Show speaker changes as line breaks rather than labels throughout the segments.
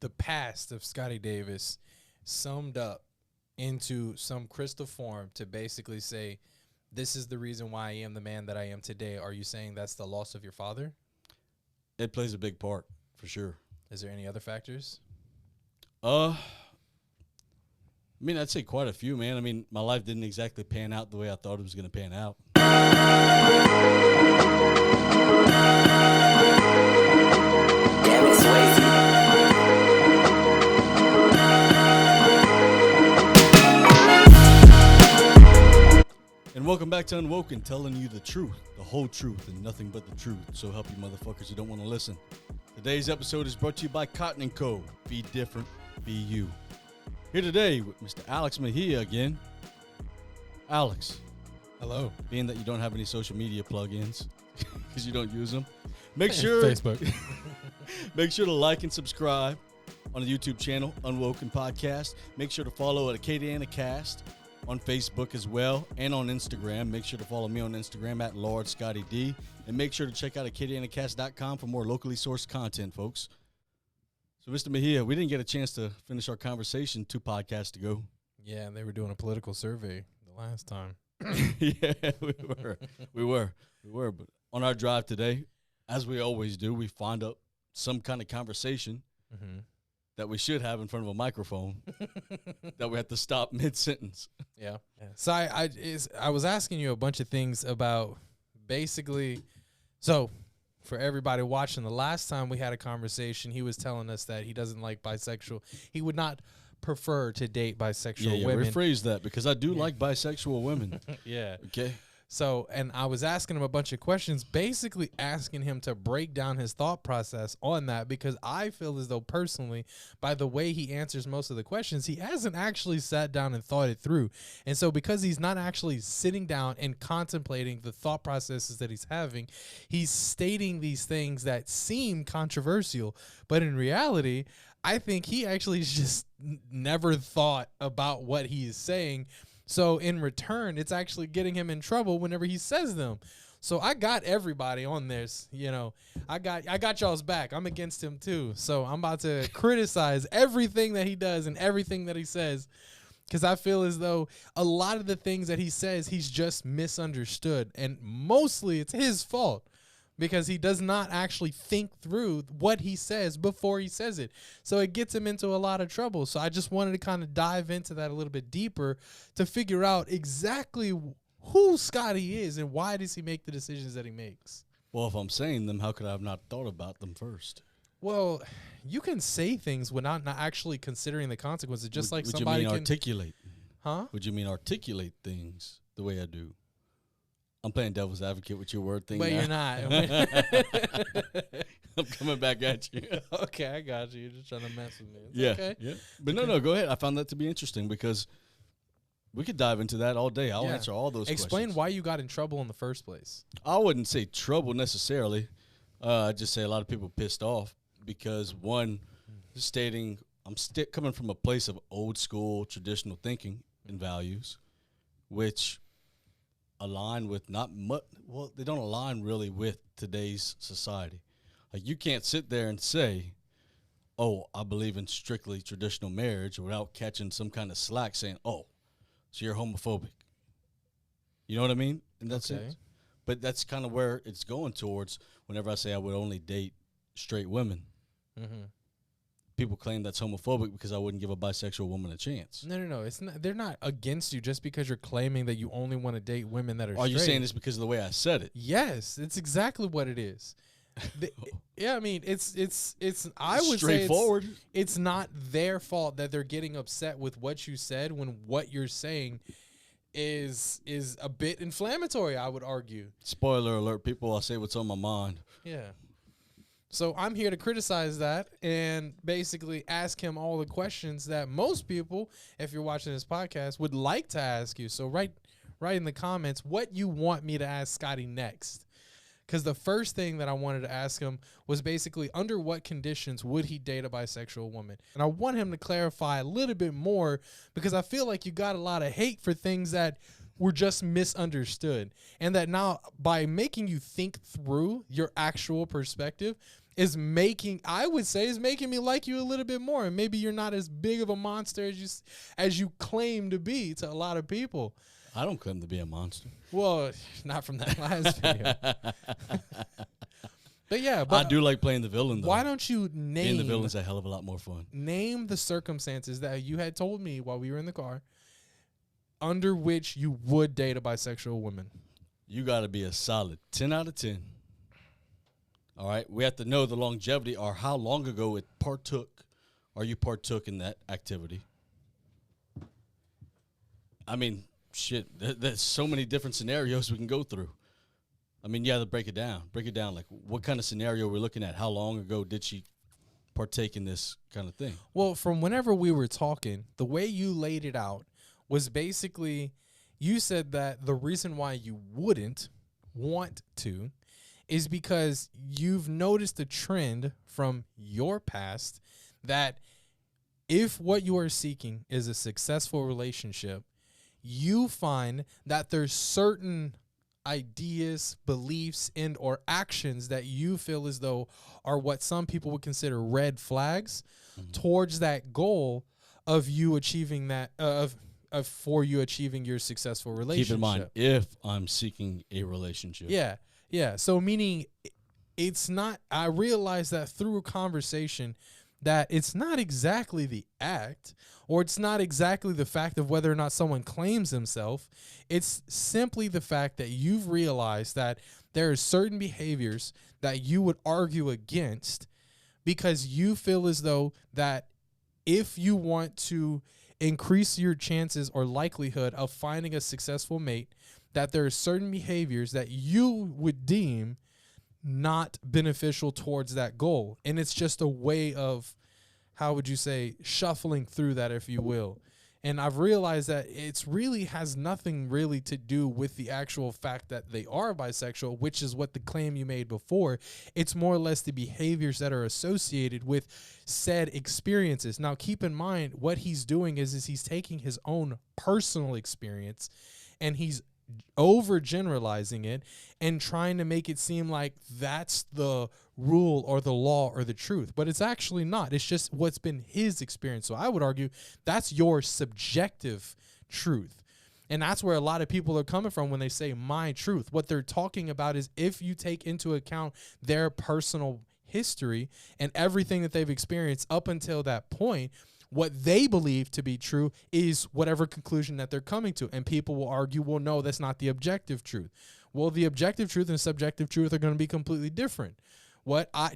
the past of Scotty Davis summed up into some crystal form to basically say, this is the reason why I am the man that I am today, are you saying that's the loss of your father?
It plays a big part, for sure.
Is there any other factors?
I mean, I'd say quite a few, man. I mean, my life didn't exactly pan out the way I thought it was going to pan out.
Damn it, Swayze.
And welcome back to UnWoKeN, telling you the truth, the whole truth, and nothing but the truth. So help you motherfuckers who don't want to listen. Today's episode is brought to you by Cotton & Co. Be different, be you. Here today with Mr. Alex Mejia again. Alex.
Hello.
Being that you don't have any social media plugins because you don't use them, make sure
Facebook.
Make sure to like and subscribe on the YouTube channel, UnWoKeN Podcast. Make sure to follow at Acadiana on Facebook as well and on Instagram. Make sure to follow me on Instagram at LordScottyD. And make sure to check out AcadianaCast.com for more locally sourced content, folks. So, Mr. Mejia, we didn't get a chance to finish our conversation 2 podcasts ago.
Yeah, they were doing a political survey the last time.
Yeah, we were. But on our drive today, as we always do, we find out some kind of conversation that we should have in front of a microphone that we have to stop mid-sentence.
Yeah. So I was asking you a bunch of things about basically, so for everybody watching, the last time we had a conversation, he was telling us that he doesn't like bisexual. He would not prefer to date bisexual women.
Rephrase that because I do like bisexual women.
Yeah.
Okay.
So, and I was asking him a bunch of questions, basically asking him to break down his thought process on that, because I feel as though personally, by the way he answers most of the questions, he hasn't actually sat down and thought it through. And so because he's not actually sitting down and contemplating the thought processes that he's having, he's stating these things that seem controversial, but in reality, I think he actually just never thought about what he is saying. So in return, it's actually getting him in trouble whenever he says them. So I got everybody on this, I got y'all's back. I'm against him too. So I'm about to criticize everything that he does and everything that he says, because I feel as though a lot of the things that he says, he's just misunderstood. And mostly it's his fault, because he does not actually think through what he says before he says it. So it gets him into a lot of trouble. So I just wanted to kind of dive into that a little bit deeper to figure out exactly who Scotty is and why does he make the decisions that he makes.
Well, if I'm saying them, how could I have not thought about them first?
Well, you can say things without not actually considering the consequences, just like
would
somebody
you mean
can
articulate?
Huh?
Would you mean articulate things the way I do? I'm playing devil's advocate with your word thing.
But
now.
you're not.
I'm coming back at you.
Okay, I got you. You're just trying to mess with me. It's
Yeah.
okay.
Yeah. But no, go ahead. I found that to be interesting because we could dive into that all day. I'll answer all those
Explain
questions.
why you got in trouble in the first place.
I wouldn't say trouble necessarily. I'd just say a lot of people pissed off because, one, stating I'm coming from a place of old school traditional thinking and values, which align with not much. Well, they don't align really with today's society. Like, you can't sit there and say, oh, I believe in strictly traditional marriage without catching some kind of slack saying, oh, so you're homophobic. You know what I mean? In that sense. But that's kind of where it's going towards whenever I say I would only date straight women. Mm-hmm. People claim that's homophobic because I wouldn't give a bisexual woman a chance.
No. It's not. They're not against you just because you're claiming that you only want to date women that are
Are
straight.
you saying this because of the way I said it?
Yes, it's exactly what it is. Yeah, I mean, it's. I would say
straightforward.
It's not their fault that they're getting upset with what you said when what you're saying is a bit inflammatory, I would argue.
Spoiler alert, people, I'll say what's on my mind.
Yeah. So I'm here to criticize that and basically ask him all the questions that most people, if you're watching this podcast, would like to ask you. So write in the comments what you want me to ask Scotty next. Because the first thing that I wanted to ask him was basically under what conditions would he date a bisexual woman? And I want him to clarify a little bit more because I feel like you got a lot of hate for things that were just misunderstood. And that now by making you think through your actual perspective, is making, I would say, is making me like you a little bit more. And maybe you're not as big of a monster as you claim to be to a lot of people.
I don't claim to be a monster.
Well, not from that last video. But yeah, but
I do like playing the villain, though.
why don't you
Being the villain's a hell of a lot more fun.
name the circumstances that you had told me while we were in the car under which you would date a bisexual woman?
You got to be a solid 10 out of 10. All right? We have to know the longevity or how long ago it partook or you partook in that activity. I mean, shit, there's so many different scenarios we can go through. I mean, you have to break it down. Break it down. Like, what kind of scenario we're looking at? How long ago did she partake in this kind of thing?
Well, from whenever we were talking, the way you laid it out was basically you said that the reason why you wouldn't want to is because you've noticed a trend from your past that if what you are seeking is a successful relationship, you find that there's certain ideas, beliefs, and or actions that you feel as though are what some people would consider red flags towards that goal of you achieving that for you achieving your successful relationship.
Keep in mind, if I'm seeking a relationship.
Yeah. So meaning it's not, I realize that through a conversation that it's not exactly the act or it's not exactly the fact of whether or not someone claims himself. It's simply the fact that you've realized that there are certain behaviors that you would argue against because you feel as though that if you want to increase your chances or likelihood of finding a successful mate, that there are certain behaviors that you would deem not beneficial towards that goal. And it's just a way of, how would you say, shuffling through that, if you will. And I've realized that it's really has nothing really to do with the actual fact that they are bisexual, which is what the claim you made before. It's more or less the behaviors that are associated with said experiences. Now, keep in mind, what he's doing is he's taking his own personal experience and he's overgeneralizing it and trying to make it seem like that's the rule or the law or the truth, but it's actually not. It's just what's been his experience. So I would argue that's your subjective truth. And that's where a lot of people are coming from when they say my truth. What they're talking about is if you take into account their personal history and everything that they've experienced up until that point, what they believe to be true is whatever conclusion that they're coming to. And people will argue, well, no, that's not the objective truth. Well, the objective truth and subjective truth are going to be completely different.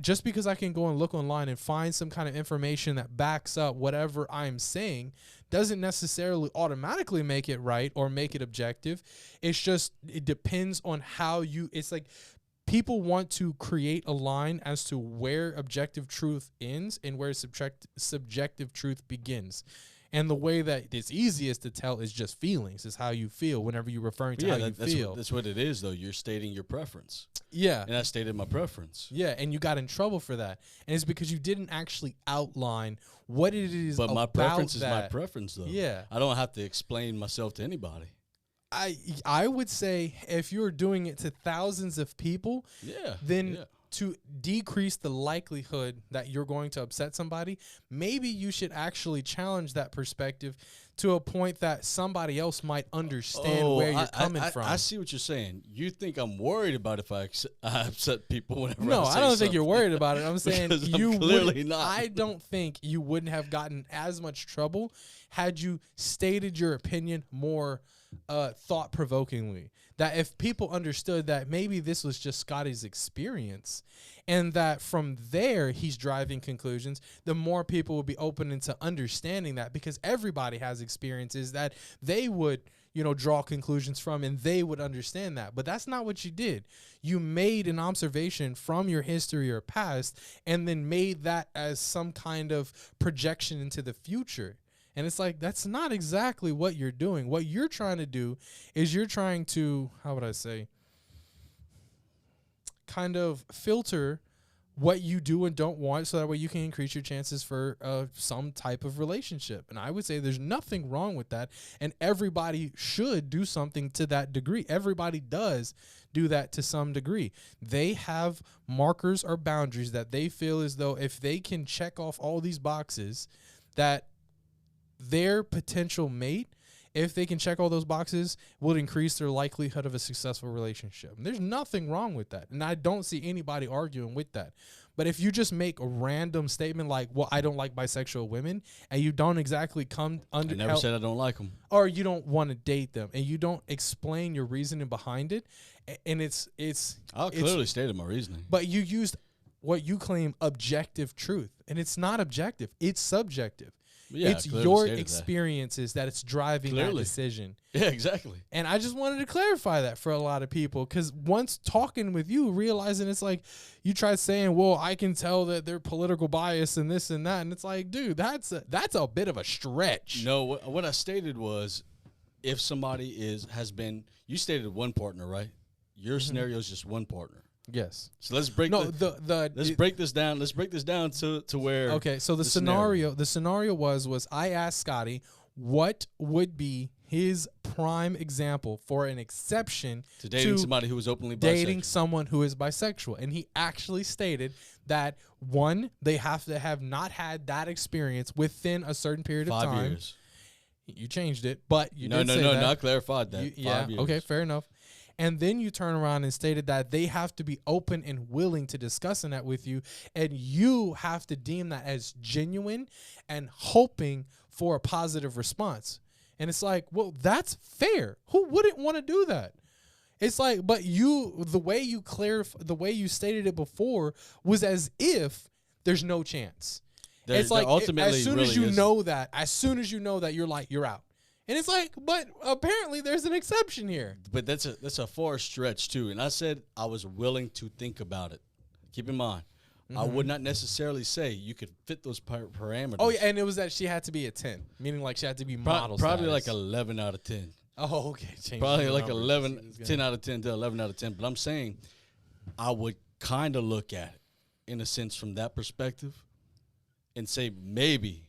Just because I can go and look online and find some kind of information that backs up whatever I'm saying doesn't necessarily automatically make it right or make it objective. It's just, it depends on how it's like people want to create a line as to where objective truth ends and where subjective truth begins. And the way that it's easiest to tell is just feelings, is how you feel whenever you're referring to how you feel.
That's what it is, though. You're stating your preference.
Yeah.
And I stated my preference.
Yeah, and you got in trouble for that. And it's because you didn't actually outline what it is
But my
about
preference is
that.
my preference, though.
Yeah.
I don't have to explain myself to anybody.
I would say if you're doing it to thousands of people, then to decrease the likelihood that you're going to upset somebody, maybe you should actually challenge that perspective to a point that somebody else might understand where you're coming from.
I see what you're saying. You think I'm worried about if I upset people whenever
No,
I say
I don't think
something.
you're worried about it. I'm saying you
clearly not.
I don't think you wouldn't have gotten as much trouble had you stated your opinion more thought-provokingly. That if people understood that maybe this was just Scotty's experience and that from there he's driving conclusions, the more people would be open into understanding that, because everybody has experiences that they would, draw conclusions from and they would understand that. But that's not what you did. You made an observation from your history or past and then made that as some kind of projection into the future. And it's like, that's not exactly what you're doing. What you're trying to do is you're trying to, how would I say, kind of filter what you do and don't want, so that way you can increase your chances for some type of relationship. And I would say there's nothing wrong with that, and everybody should do something to that degree. Everybody does do that to some degree. They have markers or boundaries that they feel as though if they can check off all these boxes, that their potential mate, if they can check all those boxes, would increase their likelihood of a successful relationship. And there's nothing wrong with that. And I don't see anybody arguing with that. But if you just make a random statement like, well, I don't like bisexual women, and you don't exactly come under...
I never said I don't like them.
Or you don't want to date them, and you don't explain your reasoning behind it, and it's...
I clearly stated my reasoning.
But you used what you claim objective truth, and it's not objective. It's subjective.
Yeah,
it's your experiences that it's driving that decision.
Yeah, exactly.
And I just wanted to clarify that for a lot of people, because once talking with you, realizing it's like you try saying, well, I can tell that they're political bias and this and that. And it's like, dude, that's a bit of a stretch.
No, what I stated was, if somebody you stated one partner, right? Your scenario is just one partner.
Yes.
So let's break break this down. Let's break this down to where.
Okay. So the scenario was I asked Scotty what would be his prime example for an exception
to dating somebody who was openly bisexual.
Dating someone who is bisexual. And he actually stated that, one, they have to have not had that experience within a certain period of time. 5 years. You changed it, but you did say that.
No, I clarified that. 5 years.
Okay, fair enough. And then you turn around and stated that they have to be open and willing to discussing that with you, and you have to deem that as genuine and hoping for a positive response. And it's like, well, that's fair. Who wouldn't want to do that? It's like, but the way you stated it before was as if there's no chance. It's like as soon as you know that, you're out. And it's like, but apparently there's an exception here.
But that's a far stretch too. And I said I was willing to think about it. Keep in mind, I would not necessarily say you could fit those parameters.
Oh, yeah, and it was that she had to be a 10, meaning like she had to be model
Probably
status.
like 11 out of 10.
Oh, okay.
Probably like 10 out of 10 to 11 out of 10. But I'm saying I would kind of look at it in a sense from that perspective and say maybe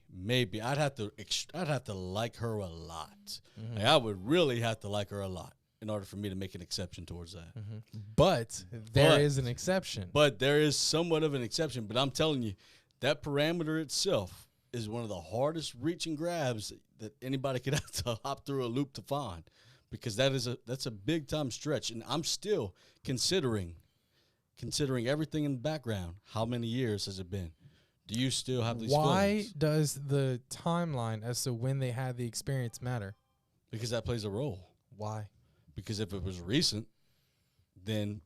I'd have to like her a lot. Like, I would really have to like her a lot in order for me to make an exception towards that.
But there is an exception.
But there is somewhat of an exception. But I'm telling you, that parameter itself is one of the hardest reach and grabs that anybody could have to hop through a loop to find, because that's a big time stretch. And I'm still considering everything in the background. How many years has it been? Do you still have these feelings?
Why does the timeline as to when they had the experience matter?
Because that plays a role.
Why?
Because if it was recent, then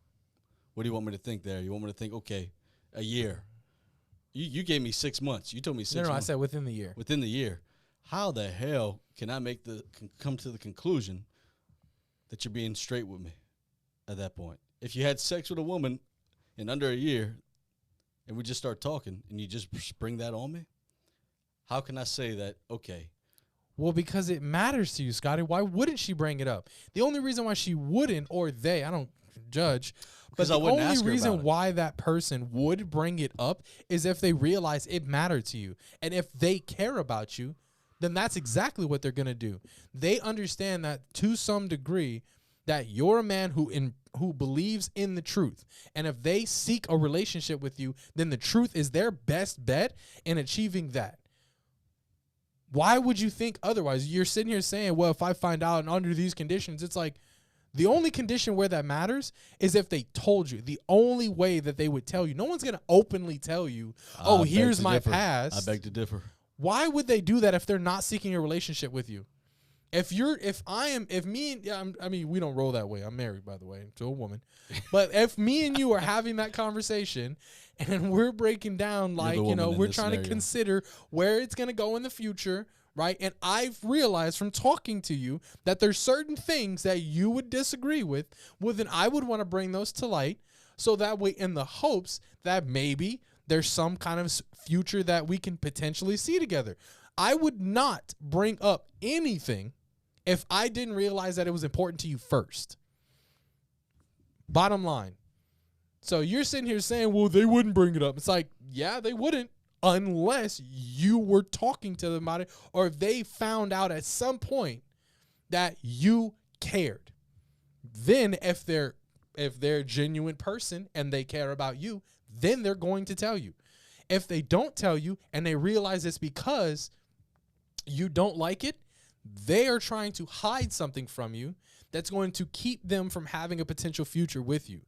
what do you want me to think there? You want me to think, okay, a year. You gave me 6 months. You told me 6 months.
No, I said within the year.
Within the year. How the hell can I come to the conclusion that you're being straight with me at that point? If you had sex with a woman in under a year, and we just start talking, and you just spring that on me, how can I say that, okay?
Well, because it matters to you, Scotty. Why wouldn't she bring it up? The only reason why she wouldn't, or they, I don't judge, but the only reason why that person would bring it up is if they realize it mattered to you. And if they care about you, then that's exactly what they're going to do. They understand that to some degree that you're a man who believes in the truth. And if they seek a relationship with you, then the truth is their best bet in achieving that. Why would you think otherwise? You're sitting here saying, well, if I find out and under these conditions, it's like the only condition where that matters is if they told you. The only way that they would tell you. No one's going to openly tell you, oh, here's my past.
I beg to differ.
Why would they do that if they're not seeking a relationship with you? I mean, we don't roll that way. I'm married, by the way, to a woman. But if me and you are having that conversation and we're breaking down, like, we're trying to consider where it's going to go in the future, right? And I've realized from talking to you that there's certain things that you would disagree with. Well, then I would want to bring those to light so that way in the hopes that maybe there's some kind of future that we can potentially see together. I would not bring up anything if I didn't realize that it was important to you first. Bottom line. So you're sitting here saying, well, they wouldn't bring it up. It's like, yeah, they wouldn't unless you were talking to them about it or if they found out at some point that you cared. Then if they're a genuine person and they care about you, then they're going to tell you. If they don't tell you and they realize it's because you don't like it, they are trying to hide something from you that's going to keep them from having a potential future with you.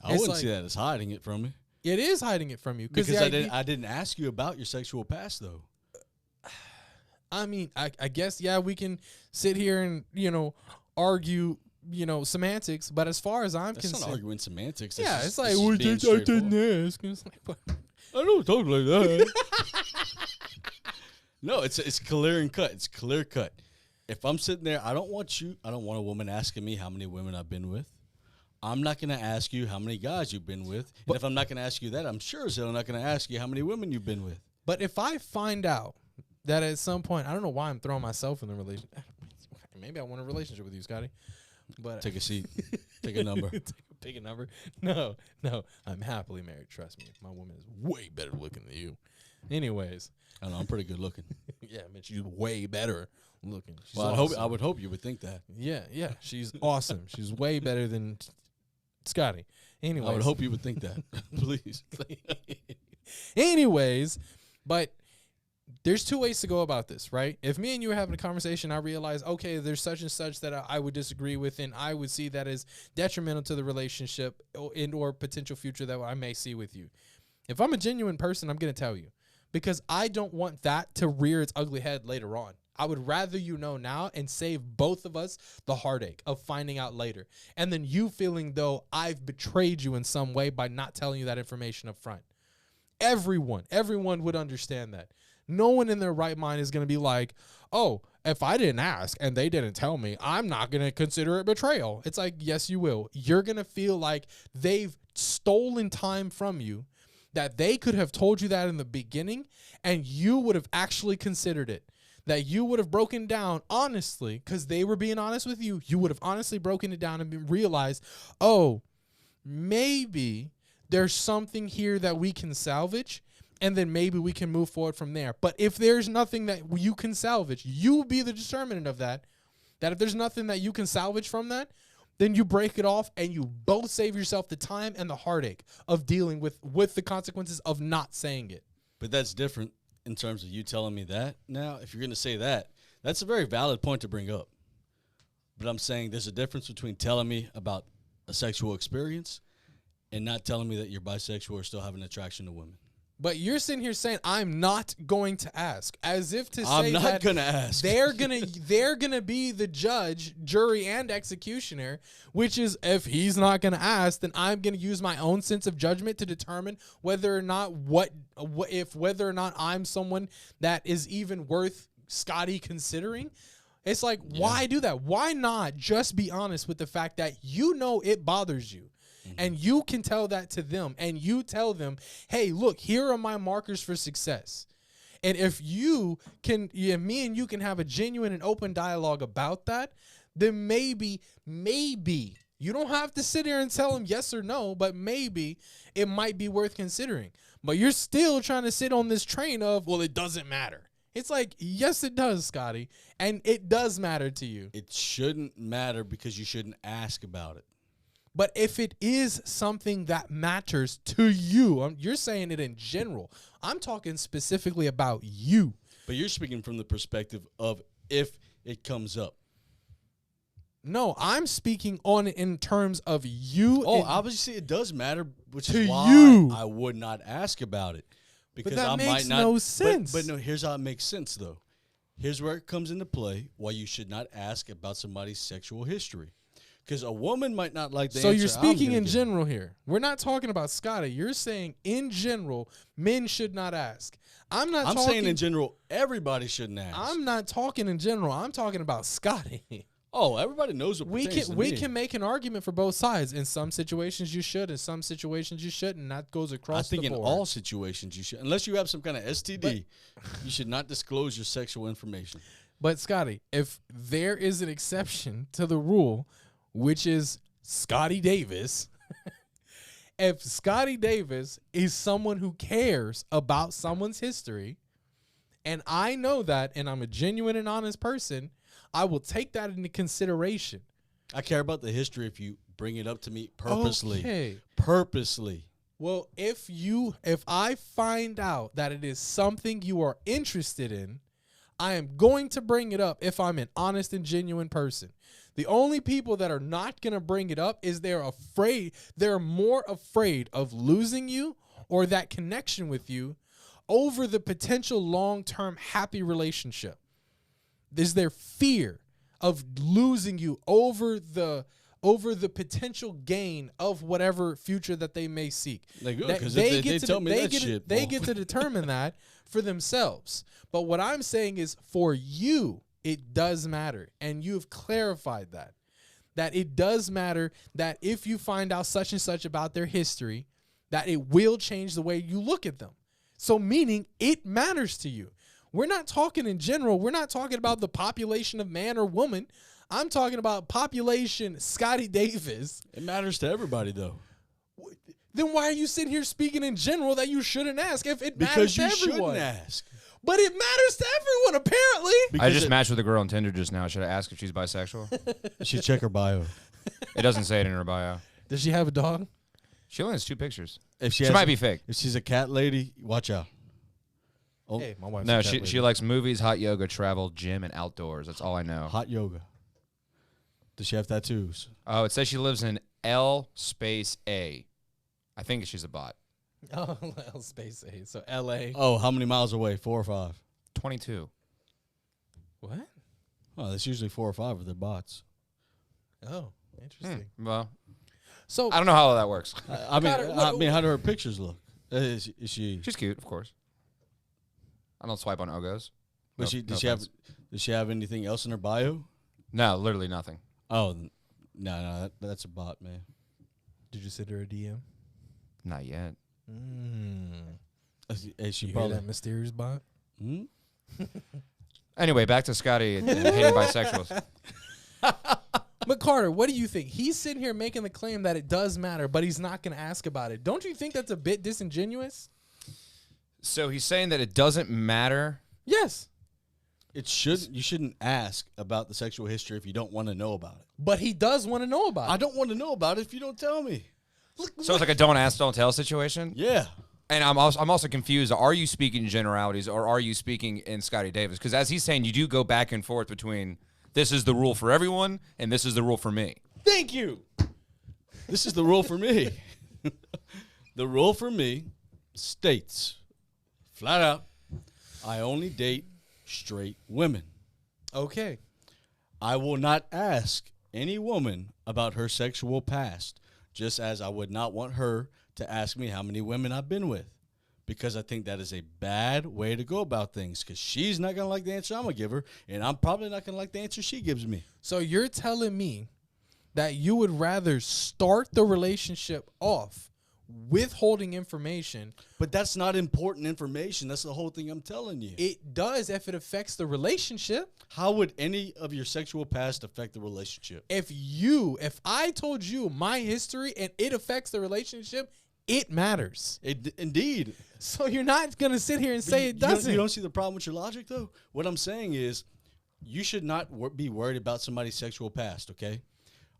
I wouldn't see that as hiding it from me.
It is hiding it from you.
Because I didn't ask you about your sexual past, though.
I mean, I guess, yeah, we can sit here and, argue, semantics. But as far as I'm concerned.
That's not arguing semantics.
Yeah, it's like, well, I didn't ask. It's like, but
I don't talk like that. No, it's clear and cut. It's clear cut. If I'm sitting there, I don't want a woman asking me how many women I've been with. I'm not going to ask you how many guys you've been with. And if I'm not going to ask you that, I'm sure as hell not going to ask you how many women you've been with.
But if I find out that at some point, I don't know why I'm throwing myself in the relationship. Maybe I want a relationship with you, Scotty. But
take a seat. Take a number.
Pick a number. No. I'm happily married. Trust me. My woman is way better looking than you. Anyways.
I know, I'm pretty good looking.
Yeah, man, she's way better looking. She's
well,
awesome.
I would hope you would think that.
Yeah, she's awesome. She's way better than Scotty. Anyways.
I would hope you would think that. Please.
Anyways, but there's two ways to go about this, right? If me and you are having a conversation, I realize, okay, there's such and such that I would disagree with, and I would see that as detrimental to the relationship or potential future that I may see with you. If I'm a genuine person, I'm going to tell you. Because I don't want that to rear its ugly head later on. I would rather you know now and save both of us the heartache of finding out later. And then you feeling though I've betrayed you in some way by not telling you that information up front. Everyone would understand that. No one in their right mind is going to be like, oh, if I didn't ask and they didn't tell me, I'm not going to consider it betrayal. It's like, yes, you will. You're going to feel like they've stolen time from you, that they could have told you that in the beginning and you would have actually considered it. That you would have broken down honestly because they were being honest with you. You would have honestly broken it down and realized, oh, maybe there's something here that we can salvage and then maybe we can move forward from there. But if there's nothing that you can salvage, you be the determinant of that. That if there's nothing that you can salvage from that, then you break it off and you both save yourself the time and the heartache of dealing with the consequences of not saying it.
But that's different in terms of you telling me that. Now, if you're going to say that, that's a very valid point to bring up. But I'm saying there's a difference between telling me about a sexual experience and not telling me that you're bisexual or still have an attraction to women.
But you're sitting here saying I'm not going to ask, as if to say
I'm not
that
gonna ask.
they're gonna be the judge, jury, and executioner. Which is, if he's not gonna ask, then I'm gonna use my own sense of judgment to determine whether or not whether or not I'm someone that is even worth Scotty considering. It's like, why do that? Why not just be honest with the fact that it bothers you? And you can tell that to them, and you tell them, hey, look, here are my markers for success. And if me and you can have a genuine and open dialogue about that, then maybe, you don't have to sit here and tell them yes or no, but maybe it might be worth considering. But you're still trying to sit on this train of, well, it doesn't matter. It's like, yes, it does, Scotty, and it does matter to you.
It shouldn't matter because you shouldn't ask about it.
But if it is something that matters to you, you're saying it in general. I'm talking specifically about you.
But you're speaking from the perspective of if it comes up.
No, I'm speaking on it in terms of you.
Oh, obviously it does matter, which
to
is why
you.
I would not ask about it. Because
but that
I
makes
might not,
no sense.
But no, here's how it makes sense, though. Here's where it comes into play, why you should not ask about somebody's sexual history. Because a woman might not like the answer.
So you're speaking in
give.
general here. We're not talking about Scotty. You're saying in general, men should not ask. I'm
saying in general, everybody shouldn't ask.
I'm not talking in general. I'm talking about Scotty.
Oh, everybody knows what
we can make an argument for both sides. In some situations you should, in some situations you shouldn't. That goes across the board.
I think in all situations you should. Unless you have some kind of STD, you should not disclose your sexual information.
But Scotty, if there is an exception to the rule, which is Scotty Davis, If Scotty Davis is someone who cares about someone's history, and I know that, and I'm a genuine and honest person, I will take that into consideration.
I care about the history if you bring it up to me purposely.
Okay.
Purposely.
Well, if I find out that it is something you are interested in, I am going to bring it up if I'm an honest and genuine person. The only people that are not going to bring it up is they're more afraid of losing you or that connection with you over the potential long-term happy relationship. Is their fear of losing you over the potential gain of whatever future that they may seek.
They tell me that shit.
They get to determine that for themselves. But what I'm saying is, for you, it does matter, and you've clarified that it does matter, that if you find out such and such about their history, that it will change the way you look at them. So meaning it matters to you. We're not talking in general. We're not talking about the population of man or woman. I'm talking about population Scotty Davis.
It matters to everybody, though.
Then why are you sitting here speaking in general that you shouldn't ask if it
Because
matters to
you
everyone?
shouldn't ask.
But it matters to everyone, apparently.
I just matched with a girl on Tinder just now. Should I ask if she's bisexual?
You should check her bio.
It doesn't say it in her bio.
Does she have a dog?
She only has 2 pictures.
If
She might be fake.
If she's a cat lady, watch out. Oh,
Hey, my wife's
No,
a cat
she
lady.
likes movies, hot yoga, travel, gym, and outdoors. That's all I know.
hot yoga. Does she have tattoos?
Oh, it says she lives in L space A. I think she's a bot.
Oh, L space A. So L.A.
Oh, how many miles away? 4 or 5?
22.
What?
Oh, that's usually 4 or 5 of their bots.
Oh, interesting.
Well,
So
I don't know how that works.
I mean,
Carter, what-
how do her pictures look? Is she?
She's cute, of course. I don't swipe on Ogos.
Does she have anything else in her bio?
No, literally nothing.
Oh, no, that's a bot, man.
did you send her a DM?
Not yet.
Hey, she
You hear
probably.
that mysterious bot?
Hmm?
Anyway, back to Scotty and hating bisexuals.
But Carter, what do you think? He's sitting here making the claim that it does matter, but he's not going to ask about it. Don't you think that's a bit disingenuous?
So he's saying that it doesn't matter.
Yes.
You shouldn't ask about the sexual history if you don't want to know about it.
But he does want to know about it.
I don't want to know about it if you don't tell me.
So it's like a don't ask, don't tell situation.
Yeah.
And I'm also confused. Are you speaking in generalities or are you speaking in Scotty Davis? Because as he's saying, you do go back and forth between this is the rule for everyone and this is the rule for me.
Thank you. This is the rule for me. The rule for me states, flat out, I only date straight women.
Okay.
I will not ask any woman about her sexual past, just as I would not want her to ask me how many women I've been with, because I think that is a bad way to go about things, because she's not going to like the answer I'm going to give her, and I'm probably not going to like the answer she gives me.
So you're telling me that you would rather start the relationship off withholding information.
But that's not important information. That's the whole thing I'm telling you.
It does if it affects the relationship.
How would any of your sexual past affect the relationship?
If I told you my history and it affects the relationship, it matters.
Indeed.
So you're not going to sit here and say it doesn't.
You don't see the problem with your logic, though? What I'm saying is you should not be worried about somebody's sexual past, okay?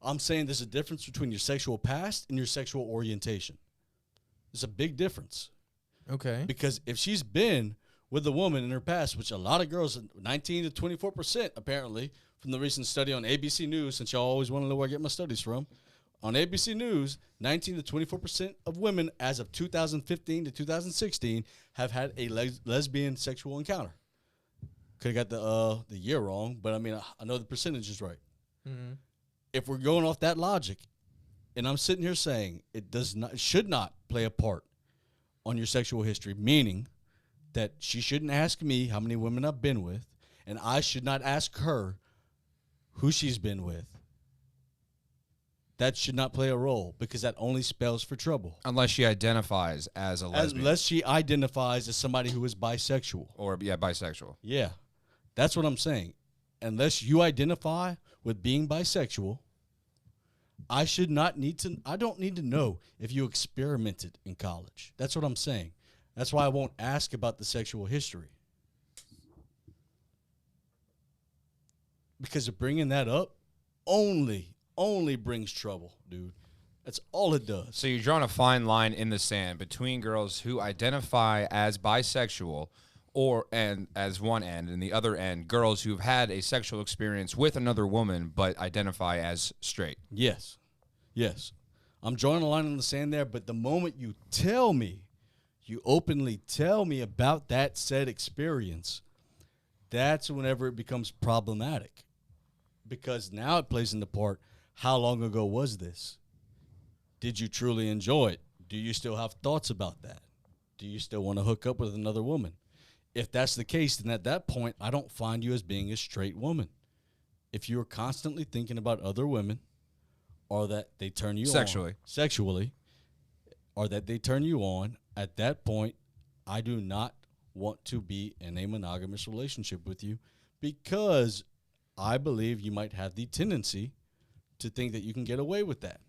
I'm saying there's a difference between your sexual past and your sexual orientation. There's a big difference.
Okay.
Because if she's been with a woman in her past, which a lot of girls, 19 to 24% apparently, from the recent study on ABC News, since y'all always want to know where I get my studies from, on ABC News, 19 to 24% of women as of 2015 to 2016 have had a lesbian sexual encounter. Could have got the year wrong, but I mean, I know the percentage is right.
Mm-hmm.
If we're going off that logic, and I'm sitting here saying it should not play a part on your sexual history, meaning that she shouldn't ask me how many women I've been with, and I should not ask her who she's been with. That should not play a role, because that only spells for trouble.
Unless she identifies as a lesbian.
Unless she identifies as somebody who is bisexual.
Or, bisexual.
Yeah, that's what I'm saying. Unless you identify with being bisexual, I don't need to know if you experimented in college. That's what I'm saying. That's why I won't ask about the sexual history. Because bringing that up only brings trouble, dude. That's all it does.
So you're drawing a fine line in the sand between girls who identify as bisexual and as one end, and the other end, girls who've had a sexual experience with another woman but identify as straight.
Yes. I'm drawing a line in the sand there, but the moment you openly tell me about that said experience, that's whenever it becomes problematic. Because now it plays into part, how long ago was this? Did you truly enjoy it? Do you still have thoughts about that? Do you still want to hook up with another woman? If that's the case, then at that point, I don't find you as being a straight woman. If you're constantly thinking about other women, or that they turn you on sexually, or that they turn you on, at that point, I do not want to be in a monogamous relationship with you, because I believe you might have the tendency to think that you can get away with that.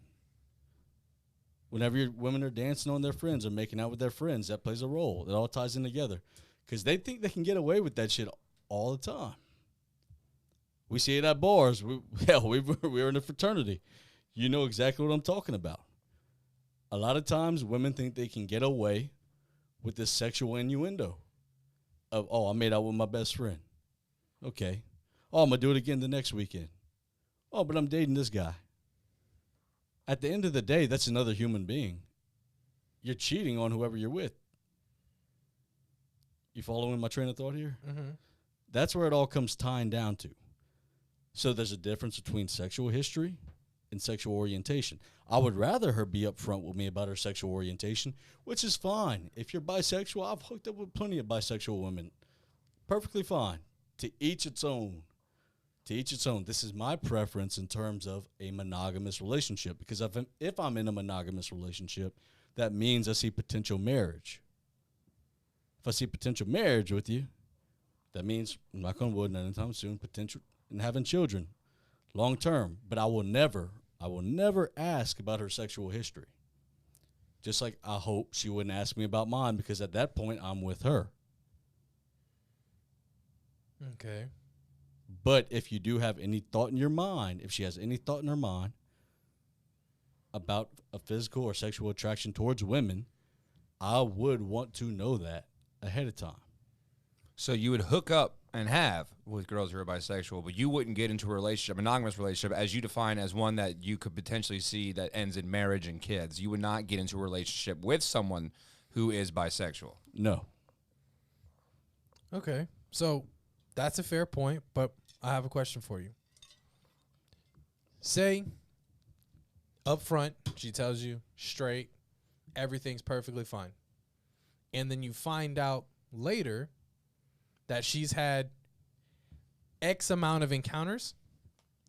Whenever your women are dancing on their friends or making out with their friends, that plays a role. It all ties in together. Because they think they can get away with that shit all the time. We see it at bars. We were in a fraternity. You know exactly what I'm talking about. A lot of times women think they can get away with this sexual innuendo of, oh, I made out with my best friend. Okay. Oh, I'm going to do it again the next weekend. Oh, but I'm dating this guy. At the end of the day, that's another human being. You're cheating on whoever you're with. You following my train of thought here?
Mm-hmm.
That's where it all comes tying down to. So there's a difference between sexual history and sexual orientation. I would rather her be upfront with me about her sexual orientation, which is fine. If you're bisexual, I've hooked up with plenty of bisexual women. Perfectly fine. To each its own. To each its own. This is my preference in terms of a monogamous relationship, because if I'm in a monogamous relationship, that means I see potential marriage. If I see potential marriage with you, that means, knock on wood, not anytime soon, potential in having children, long term. But I will never ask about her sexual history. Just like I hope she wouldn't ask me about mine, because at that point I'm with her.
Okay.
But if you do have any thought in your mind, if she has any thought in her mind about a physical or sexual attraction towards women, I would want to know that ahead of time.
So you would hook up and have with girls who are bisexual, but you wouldn't get into a relationship, a monogamous relationship, as you define as one that you could potentially see that ends in marriage and kids. You would not get into a relationship with someone who is bisexual.
No.
Okay. So that's a fair point, but I have a question for you. Say up front, she tells you straight, everything's perfectly fine. And then you find out later that she's had X amount of encounters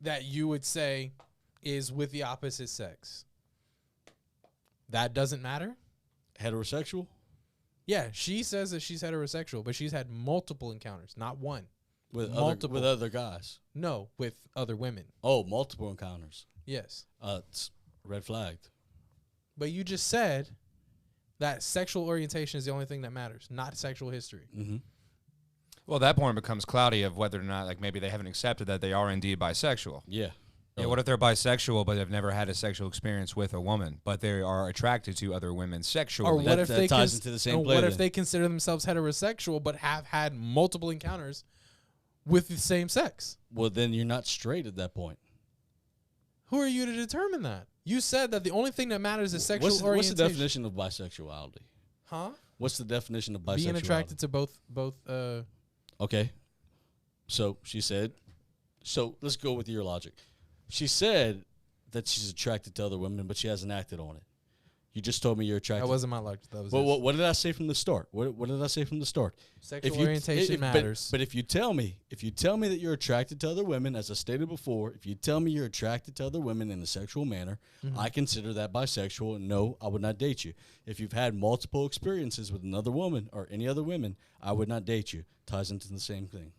that you would say is with the opposite sex. That doesn't matter?
Heterosexual?
Yeah, she says that she's heterosexual, but she's had multiple encounters, not one.
With
multiple.
other guys?
No, with other women.
Oh, multiple encounters.
Yes.
It's red flagged.
But you just said that sexual orientation is the only thing that matters, not sexual history.
Mm-hmm.
Well, at that point it becomes cloudy of whether or not, like, maybe they haven't accepted that they are indeed bisexual.
Yeah.
Yeah, what if they're bisexual but they've never had a sexual experience with a woman, but they are attracted to other women sexually?
Or what if
that
they
ties into the same
or
play
what if
then.
they consider themselves heterosexual but have had multiple encounters with the same sex?
Well, then you're not straight at that point.
Who are you to determine that? You said that the only thing that matters is sexual orientation.
What's the definition of bisexuality?
Huh?
What's the definition of bisexuality?
Being attracted to both.
Okay. So she said, so let's go with your logic. She said that she's attracted to other women, but she hasn't acted on it. You just told me you're attracted.
That wasn't my logic. That was
What did I say from the start? What did I say from the start?
sexual orientation matters.
But if you tell me that you're attracted to other women, as I stated before, if you tell me you're attracted to other women in a sexual manner, I consider that bisexual, and no, I would not date you. If you've had multiple experiences with another woman or any other women, I would not date you. Ties into the same thing.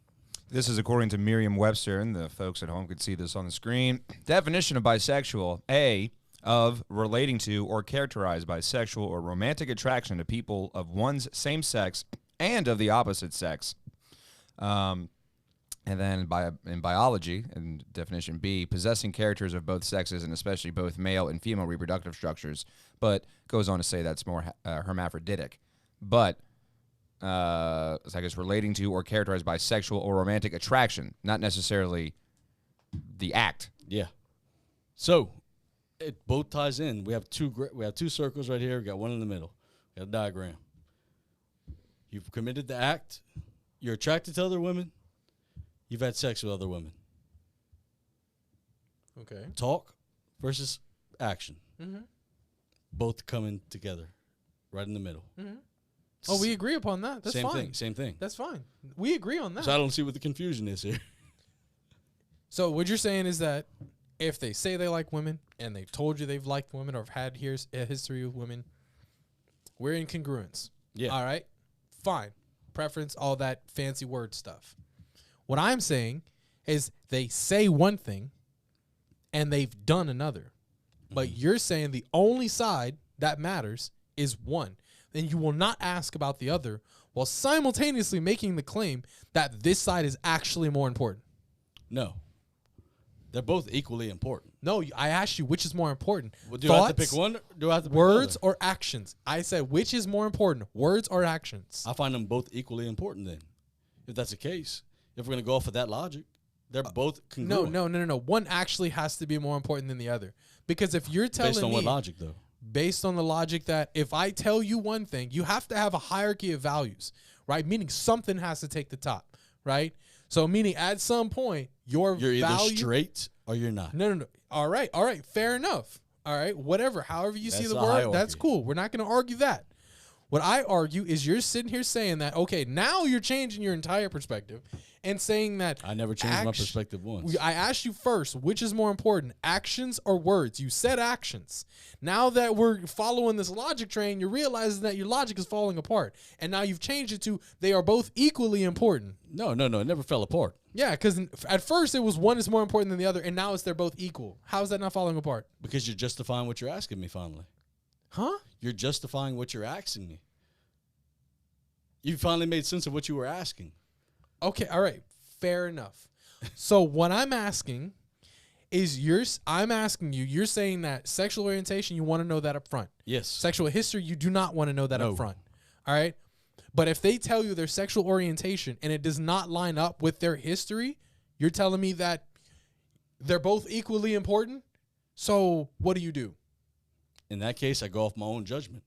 This is according to Merriam-Webster, and the folks at home could see this on the screen. Definition of bisexual: A, of relating to or characterized by sexual or romantic attraction to people of one's same sex and of the opposite sex. And then in biology, and definition B, possessing characters of both sexes and especially both male and female reproductive structures, but goes on to say that's more hermaphroditic. But I guess relating to or characterized by sexual or romantic attraction, not necessarily the act.
Yeah. So it both ties in. We have two circles right here. We got one in the middle. We got a diagram. You've committed the act. You're attracted to other women. You've had sex with other women.
Okay.
Talk versus action.
Mm-hmm.
Both coming together, right in the middle.
Mm-hmm. Oh, we agree upon that. That's fine.
Same thing.
That's fine. We agree on that.
So I don't see what the confusion is here.
So what you're saying is that if they say they like women and they've told you they've liked women or have had a history with women, we're in congruence.
Yeah.
All right. Fine. Preference, all that fancy word stuff. What I'm saying is they say one thing and they've done another. But you're saying the only side that matters is one. Then you will not ask about the other while simultaneously making the claim that this side is actually more important.
No. They're both equally important.
No, I asked you which is more important.
Well, do I have to pick one? Do I have to pick
words
the other?
or actions? I said which is more important, words or actions?
I find them both equally important then. If that's the case. If we're going to go off of that logic, they're both congruent.
No. One actually has to be more important than the other. Because if you're telling me...
Based on what logic, though?
Based on the logic that if I tell you one thing, you have to have a hierarchy of values, right? Meaning something has to take the top, right? So meaning at some point, you're
either straight or you're not.
No. All right. Fair enough. All right. Whatever. However you see the word,
hierarchy.
that's cool. We're not going to argue that. What I argue is you're sitting here saying that, okay, now you're changing your entire perspective and saying that
I never changed my perspective once.
I asked you first, which is more important, actions or words? You said actions. Now that we're following this logic train, you're realizing that your logic is falling apart. And now you've changed it to they are both equally important.
No. It never fell apart.
Yeah, because at first it was one is more important than the other, and now it's they're both equal. How is that not falling apart?
Because you're justifying what you're asking me finally.
Huh?
You're justifying what you're asking me. You finally made sense of what you were asking.
Okay, all right. Fair enough. So what I'm asking is you're saying that sexual orientation, you want to know that up front.
Yes.
Sexual history, you do not want to know that up front. All right? But if they tell you their sexual orientation and it does not line up with their history, you're telling me that they're both equally important? So what do you do?
In that case, I go off my own judgment.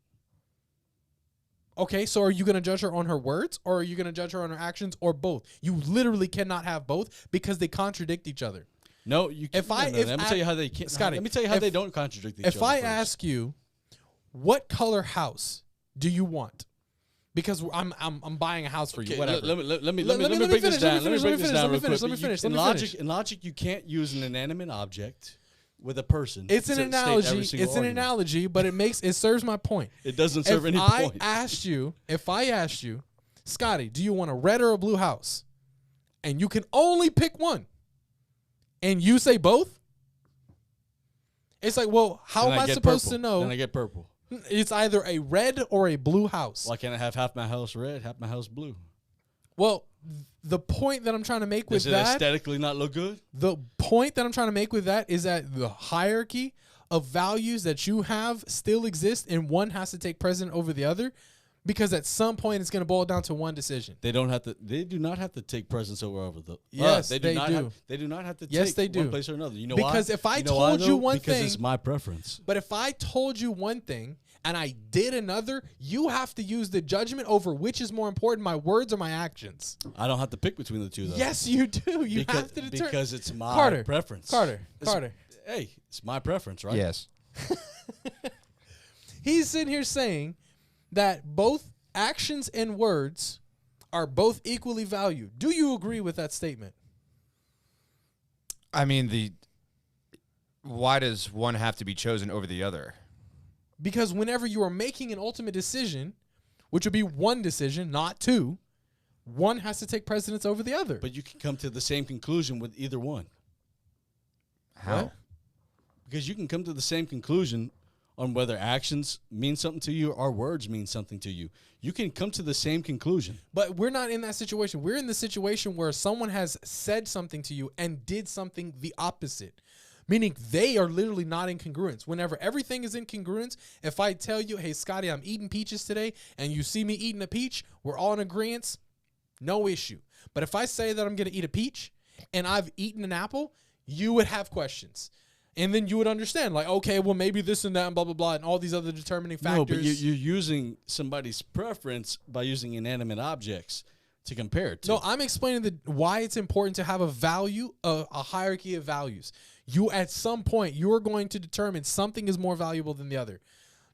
Okay, so are you going to judge her on her words or are you going to judge her on her actions or both? You literally cannot have both because they contradict each other.
No, you can't. Let me tell you how they can't.
Scotty,
let me tell you how they don't contradict each other.
If I ask you, what color house do you want? Because I'm buying a house for you. Whatever.
Let me break this down. Let me break this down real quick.
Let me finish.
In logic, you can't use an inanimate object with a person.
It's an analogy. It's an analogy, but it serves my point.
It doesn't serve any point.
If I asked you, Scotty, do you want a red or a blue house? And you can only pick one. And you say both? It's like, well, how am I supposed to know?
Then I get purple.
It's either a red or a blue house.
Why can't I have half my house red, half my house blue?
Well, the point that I'm trying to make with
that... Does it aesthetically not look good?
The point that I'm trying to make with that is that the hierarchy of values that you have still exist, and one has to take precedent over the other, because at some point it's going to boil down to one decision.
They don't have to. They do not have to take precedence over the.
Yes,
they do. They do not have to.
Yes, they do.
One place or another. You know
why?
Because
if I told you one thing,
because it's my preference.
But if I told you one thing and I did another, you have to use the judgment over which is more important, my words or my actions.
I don't have to pick between the two, though.
Yes, you do. You have to determine.
Because it's my preference.
Carter.
Hey, it's my preference, right?
Yes.
He's sitting here saying that both actions and words are both equally valued. Do you agree with that statement?
I mean, why does one have to be chosen over the other?
Because whenever you are making an ultimate decision, which would be one decision, not two, one has to take precedence over the other.
But you can come to the same conclusion with either one.
How?
What?
Because you can come to the same conclusion on whether actions mean something to you or words mean something to you. You can come to the same conclusion.
But we're not in that situation. We're in the situation where someone has said something to you and did something the opposite. Meaning they are literally not in congruence. Whenever everything is in congruence, if I tell you, hey, Scotty, I'm eating peaches today, and you see me eating a peach, we're all in agreement, no issue. But if I say that I'm going to eat a peach and I've eaten an apple, you would have questions. And then you would understand, like, okay, well, maybe this and that and blah, blah, blah, and all these other determining factors.
No, but you're using somebody's preference by using inanimate objects to compare it to.
No, I'm explaining why it's important to have a value, a hierarchy of values. You, at some point, you're going to determine something is more valuable than the other.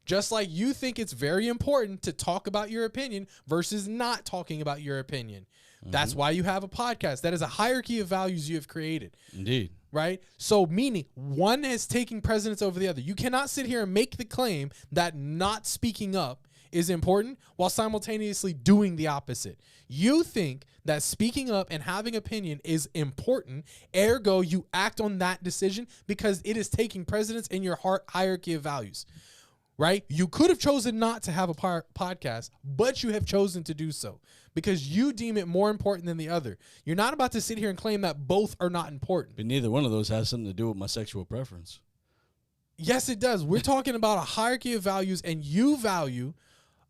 Just like you think it's very important to talk about your opinion versus not talking about your opinion. That's why you have a podcast. That is a hierarchy of values you have created.
Indeed.
Right? So meaning one is taking precedence over the other. You cannot sit here and make the claim that not speaking up is important while simultaneously doing the opposite. You think that speaking up and having opinion is important, ergo you act on that decision because it is taking precedence in your hierarchy of values. Right? You could have chosen not to have a podcast, but you have chosen to do so because you deem it more important than the other. You're not about to sit here and claim that both are not important.
But neither one of those has something to do with my sexual preference.
Yes, it does. We're talking about a hierarchy of values, and you value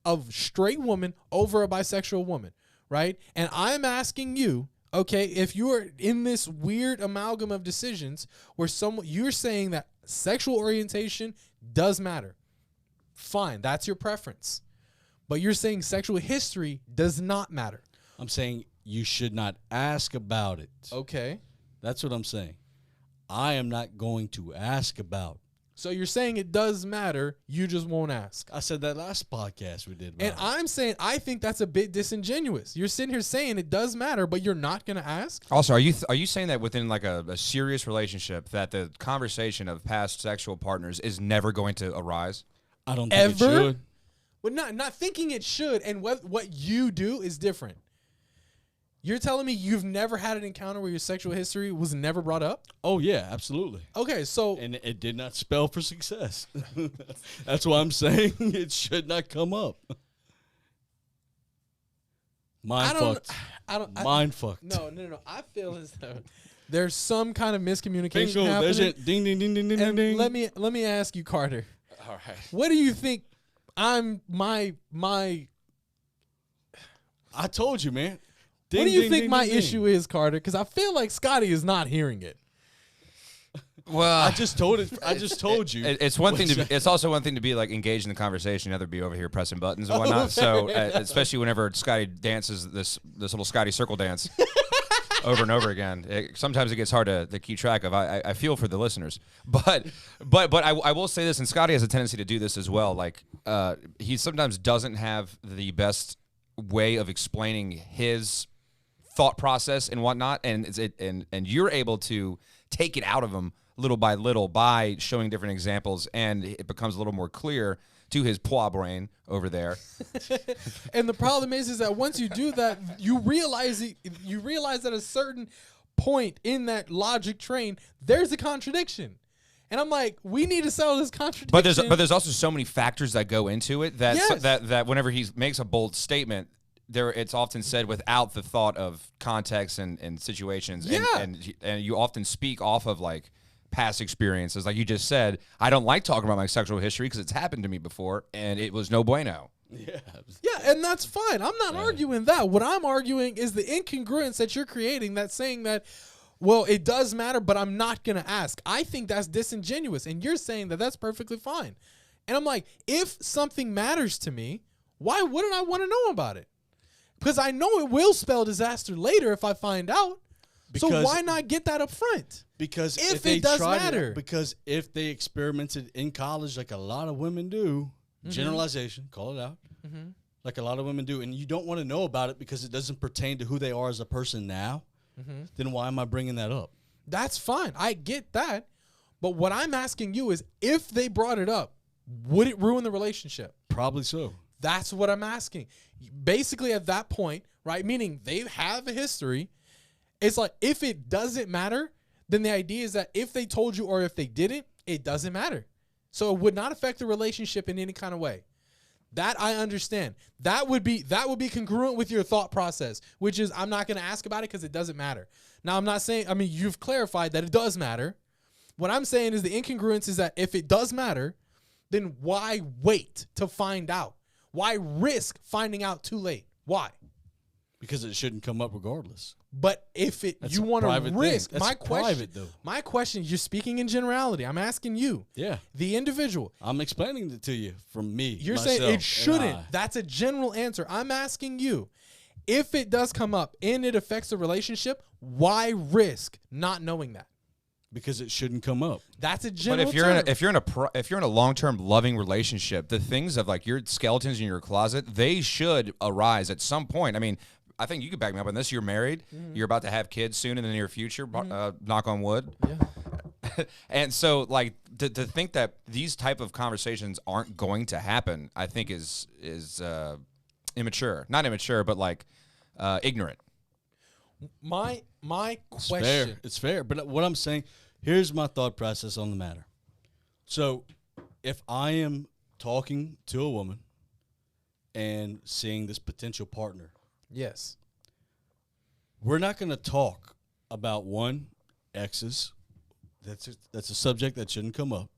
a straight woman over a bisexual woman, right? And I'm asking you, okay, if you're in this weird amalgam of decisions where you're saying that sexual orientation does matter. Fine, that's your preference. But you're saying sexual history does not matter.
I'm saying you should not ask about it.
Okay.
That's what I'm saying. I am not going to ask about.
So you're saying it does matter, you just won't ask.
I said that last podcast we did about
And
it.
I'm saying I think that's a bit disingenuous. You're sitting here saying it does matter, but you're not going to ask?
Also, are you saying that within like a serious relationship that the conversation of past sexual partners is never going to arise?
I don't think it should.
Well, not thinking it should, and what you do is different. You're telling me you've never had an encounter where your sexual history was never brought up?
Oh, yeah, absolutely.
Okay, so...
And it did not spell for success. That's why I'm saying it should not come up. Mind fucked. Mind fucked.
No. I feel as though there's some kind of miscommunication
Bingo,
happening.
ding, ding, ding, ding, ding,
And
ding.
let me ask you, Carter.
All right.
What do you think my
I told you, man.
what do you think my issue is, Carter? Because I feel like Scotty is not hearing it.
Well,
I just told it. I just told you.
It's one thing to. It's also one thing to be like engaged in the conversation, other be over here pressing buttons and whatnot. So especially whenever Scotty dances this little Scotty circle dance over and over again, sometimes it gets hard to keep track of. I feel for the listeners, but I will say this, and Scotty has a tendency to do this as well. Like he sometimes doesn't have the best way of explaining his thought process and whatnot, and you're able to take it out of him little by little by showing different examples, and it becomes a little more clear to his poor brain over there.
And the problem is that once you do that, you realize at a certain point in that logic train, there's a contradiction. And I'm like, we need to settle this contradiction.
But there's also so many factors that go into it that
Yes.
that whenever he makes a bold statement, it's often said without the thought of context and situations.
Yeah.
And you often speak off of like past experiences. Like you just said, I don't like talking about my sexual history because it's happened to me before and it was no bueno.
Yeah.
Yeah, and that's fine. I'm not arguing that. What I'm arguing is the incongruence that you're creating that's saying that, well, it does matter, but I'm not going to ask. I think that's disingenuous, and you're saying that that's perfectly fine. And I'm like, if something matters to me, why wouldn't I want to know about it? Because I know it will spell disaster later if I find out. So why not get that up front?
Because
If
they
it does
tried
matter.
because if they experimented in college like a lot of women do, generalization, call it out, like a lot of women do, and you don't want to know about it because it doesn't pertain to who they are as a person now, then why am I bringing that up?
That's fine. I get that. But what I'm asking you is, if they brought it up, would it ruin the relationship?
Probably so.
That's what I'm asking. Basically, at that point, right, meaning they have a history, it's like if it doesn't matter, then the idea is that if they told you or if they didn't, it doesn't matter. So it would not affect the relationship in any kind of way. That I understand. That would be congruent with your thought process, which is I'm not going to ask about it because it doesn't matter. Now, I'm not saying, I mean, you've clarified that it does matter. What I'm saying is the incongruence is that if it does matter, then why wait to find out? Why risk finding out too late? Why?
Because it shouldn't come up regardless.
But if you want to risk, my question, you're speaking in generality. I'm asking you, the individual.
I'm explaining it to you from me.
You're saying it shouldn't. That's a general answer. I'm asking you, if it does come up and it affects the relationship, why risk not knowing that?
Because it shouldn't come up.
That's a general.
But if you're in a long-term loving relationship, the things of like your skeletons in your closet, they should arise at some point. I mean, I think you could back me up on this. You're married. Mm-hmm. You're about to have kids soon in the near future. Knock on wood. Yeah. And so, like, to think that these type of conversations aren't going to happen, I think is immature. Not immature, but like ignorant.
My question.
It's fair. But what I'm saying, here's my thought process on the matter. So, if I am talking to a woman and seeing this potential partner.
Yes.
We're not going to talk about exes. That's a subject that shouldn't come up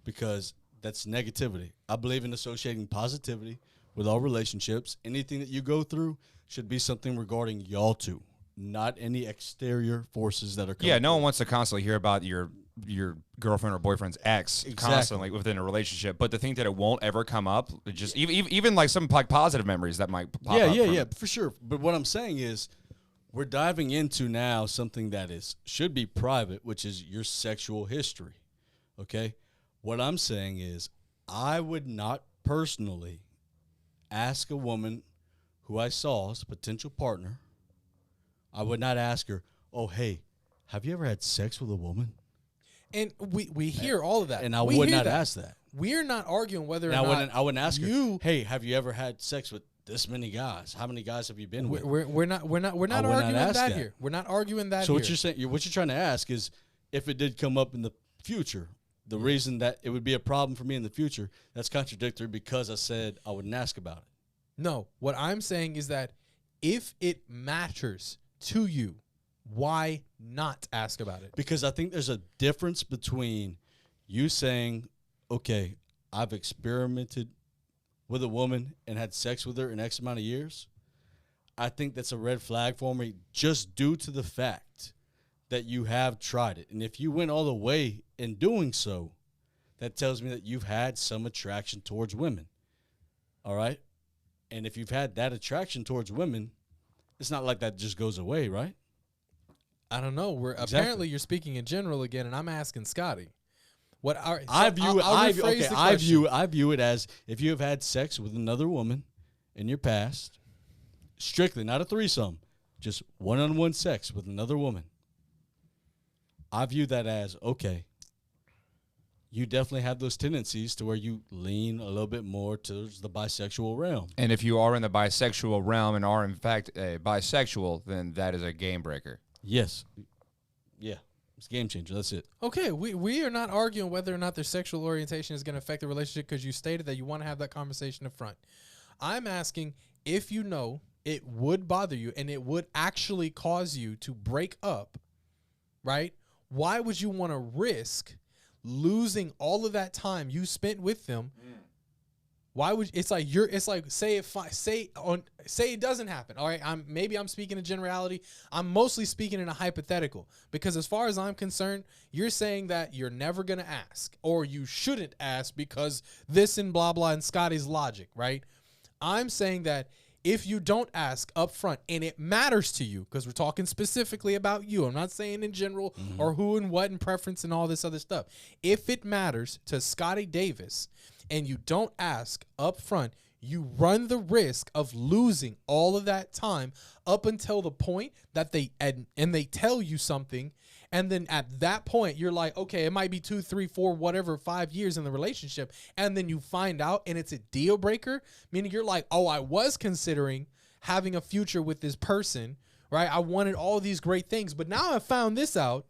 because that's negativity. I believe in associating positivity with all relationships. Anything that you go through should be something regarding y'all two, not any exterior forces that are coming.
Yeah, no one wants to constantly hear about your girlfriend or boyfriend's ex constantly within a relationship, but to think that it won't ever come up, just even like some like positive memories that might pop up.
Yeah, for sure. But what I'm saying is we're diving into now something that should be private, which is your sexual history. Okay? What I'm saying is I would not personally ask a woman who I saw as a potential partner, I would not ask her, "Oh, hey, have you ever had sex with a woman?"
And we hear all of that.
And I would not ask that.
We're not arguing whether or not
I wouldn't ask her, "Hey, have you ever had sex with this many guys? How many guys have you been with?"
We're not arguing that here. We're not arguing that.
So
here.
what you're saying, what you're trying to ask is, if it did come up in the future, the reason that it would be a problem for me in the future, that's contradictory because I said I wouldn't ask about it.
No, what I'm saying is that if it matters to you, why not ask about it?
Because I think there's a difference between you saying, okay, I've experimented with a woman and had sex with her in X amount of years. I think that's a red flag for me just due to the fact that you have tried it. And if you went all the way in doing so, that tells me that you've had some attraction towards women. All right? And if you've had that attraction towards women, it's not like that just goes away, right?
I don't know. Apparently you're speaking in general again, and I'm asking Scotty.
I view it as if you have had sex with another woman in your past, strictly not a threesome, just one-on-one sex with another woman. I view that as okay. You definitely have those tendencies to where you lean a little bit more towards the bisexual realm.
And if you are in the bisexual realm and are in fact bisexual, then that is a game breaker.
Yes. Yeah. It's a game changer. That's it.
Okay. We are not arguing whether or not their sexual orientation is going to affect the relationship because you stated that you want to have that conversation up front. I'm asking if you know it would bother you and it would actually cause you to break up, right? Why would you want to risk losing all of that time you spent with them? Why would say it doesn't happen. All right, maybe I'm speaking in generality. I'm mostly speaking in a hypothetical because as far as I'm concerned, you're saying that you're never going to ask or you shouldn't ask because this and blah blah and Scotty's logic, right? I'm saying that if you don't ask up front and it matters to you, because we're talking specifically about you, I'm not saying in general or who and what and preference and all this other stuff. If it matters to Scotty Davis and you don't ask up front, you run the risk of losing all of that time up until the point that they tell you something. And then at that point, you're like, okay, it might be 2, 3, 4, whatever, 5 years in the relationship. And then you find out and it's a deal breaker, meaning you're like, oh, I was considering having a future with this person, right? I wanted all these great things, but now I found this out.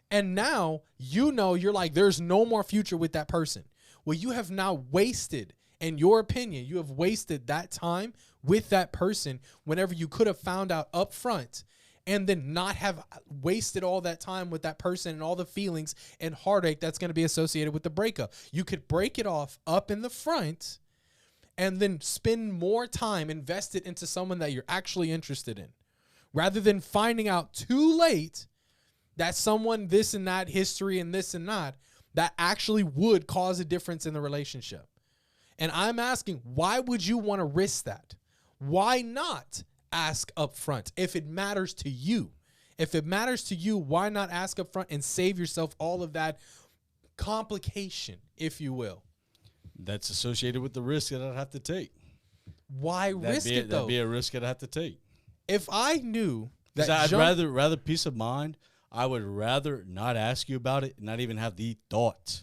And now, you're like, there's no more future with that person. Well, you have now wasted, in your opinion, you have wasted that time with that person whenever you could have found out up front and then not have wasted all that time with that person and all the feelings and heartache that's going to be associated with the breakup. You could break it off up in the front and then spend more time invested into someone that you're actually interested in, rather than finding out too late that someone this and that history and this and that actually would cause a difference in the relationship. And I'm asking, why would you want to risk that? Why not ask up front if it matters to you? If it matters to you, why not ask up front and save yourself all of that complication, if you will?
That's associated with the risk that I'd have to take.
Why risk it, though?
That'd be a risk I'd have to take.
If I knew that
I'd rather peace of mind. I would rather not ask you about it, not even have the thought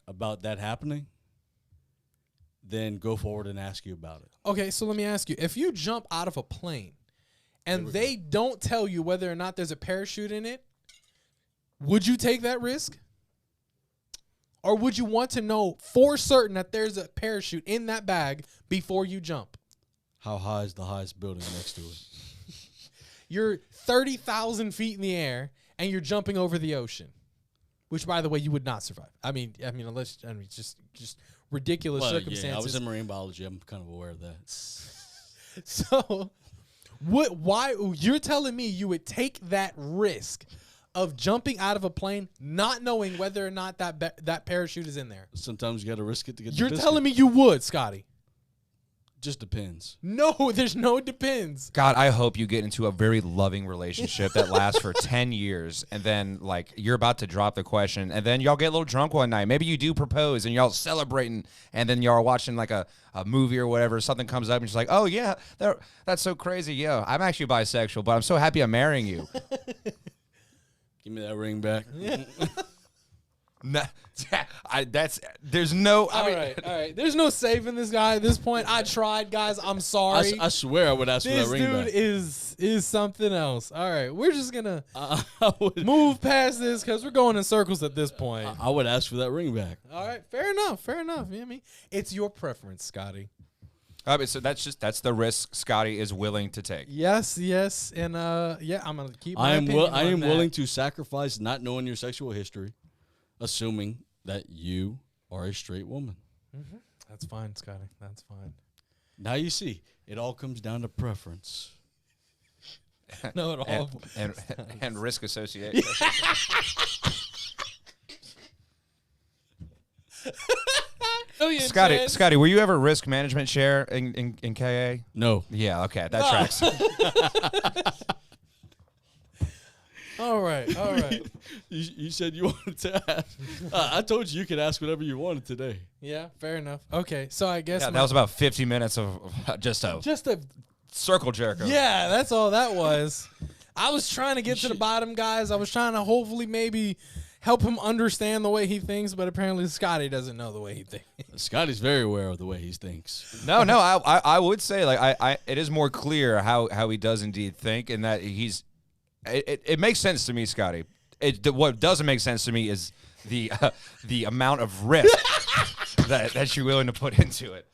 about that happening, than go forward and ask you about it.
Okay, so let me ask you. If you jump out of a plane and they don't tell you whether or not there's a parachute in it, would you take that risk? Or would you want to know for certain that there's a parachute in that bag before you jump?
How high is the highest building next to it?
You're 30,000 feet in the air and you're jumping over the ocean, which, by the way, you would not survive. Just ridiculous circumstances.
Yeah, I was in marine biology. I'm kind of aware of that.
So, why you're telling me you would take that risk of jumping out of a plane, not knowing whether or not that parachute is in there?
Sometimes you got to risk it to get.
You're telling me you would, Scotty?
Just depends.
No, there's no depends.
God, I hope you get into a very loving relationship that lasts for 10 years, and then, like, you're about to drop the question, and then y'all get a little drunk one night. Maybe you do propose, and y'all celebrating, and then y'all are watching, like, a movie or whatever. Something comes up, and she's like, oh, yeah, that's so crazy. Yo, I'm actually bisexual, but I'm so happy I'm marrying you.
Give me that ring back.
No, there's no.
All right. There's no saving this guy at this point. I tried, guys. I'm sorry.
I swear I would ask for that ring back.
This dude is something else. All right, we're just gonna move past this because we're going in circles at this point.
I would ask for that ring back.
All right, fair enough. You know what I mean? It's your preference, Scotty.
So that's the risk Scotty is willing to take.
Yes, and I'm gonna keep.
I am
opinion
willing to sacrifice not knowing your sexual history, assuming that you are a straight woman.
Mm-hmm. That's fine, Scotty. That's fine.
Now you see, it all comes down to preference.
No, it all
and risk association. Scotty, were you ever risk management share in KA?
No.
Yeah, okay, that tracks.
All right.
You said you wanted to ask. I told you could ask whatever you wanted today.
Yeah, fair enough. Okay, so I guess
that was about 50 minutes of just a circle jerk.
Yeah, that's all that was. I was trying to get to the bottom, guys. I was trying to hopefully maybe help him understand the way he thinks, but apparently Scotty doesn't know the way he thinks.
Scotty's very aware of the way he thinks.
No, I would say like it is more clear how he does indeed think, and that he's. It makes sense to me, Scotty. What doesn't make sense to me is the amount of risk that you're willing to put into it.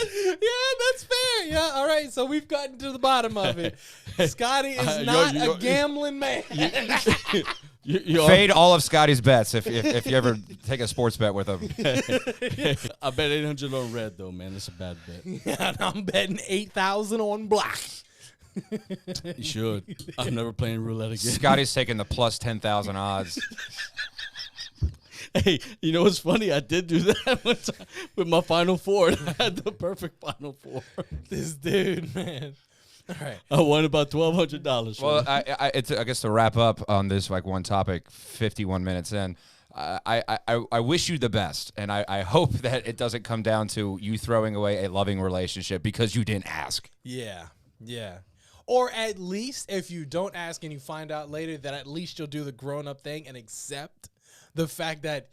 Yeah, that's fair. Yeah, all right. So we've gotten to the bottom of it. Scotty is not a gambling man.
Fade all of Scotty's bets if you ever take a sports bet with him.
I bet 800 on red though, man. That's a bad bet.
Yeah, I'm betting 8,000 on black.
You should. I'm never playing roulette again.
Scotty's taking the plus 10,000 odds.
Hey, you know what's funny? I did do that one time with my Final Four. I had the perfect Final Four.
This dude, man. All right.
I won about $1,200.
Well, I guess to wrap up on this like one topic, 51 minutes in. I wish you the best, and I hope that it doesn't come down to you throwing away a loving relationship because you didn't ask.
Yeah, yeah. Or at least if you don't ask and you find out later, that at least you'll do the grown-up thing and accept the fact that.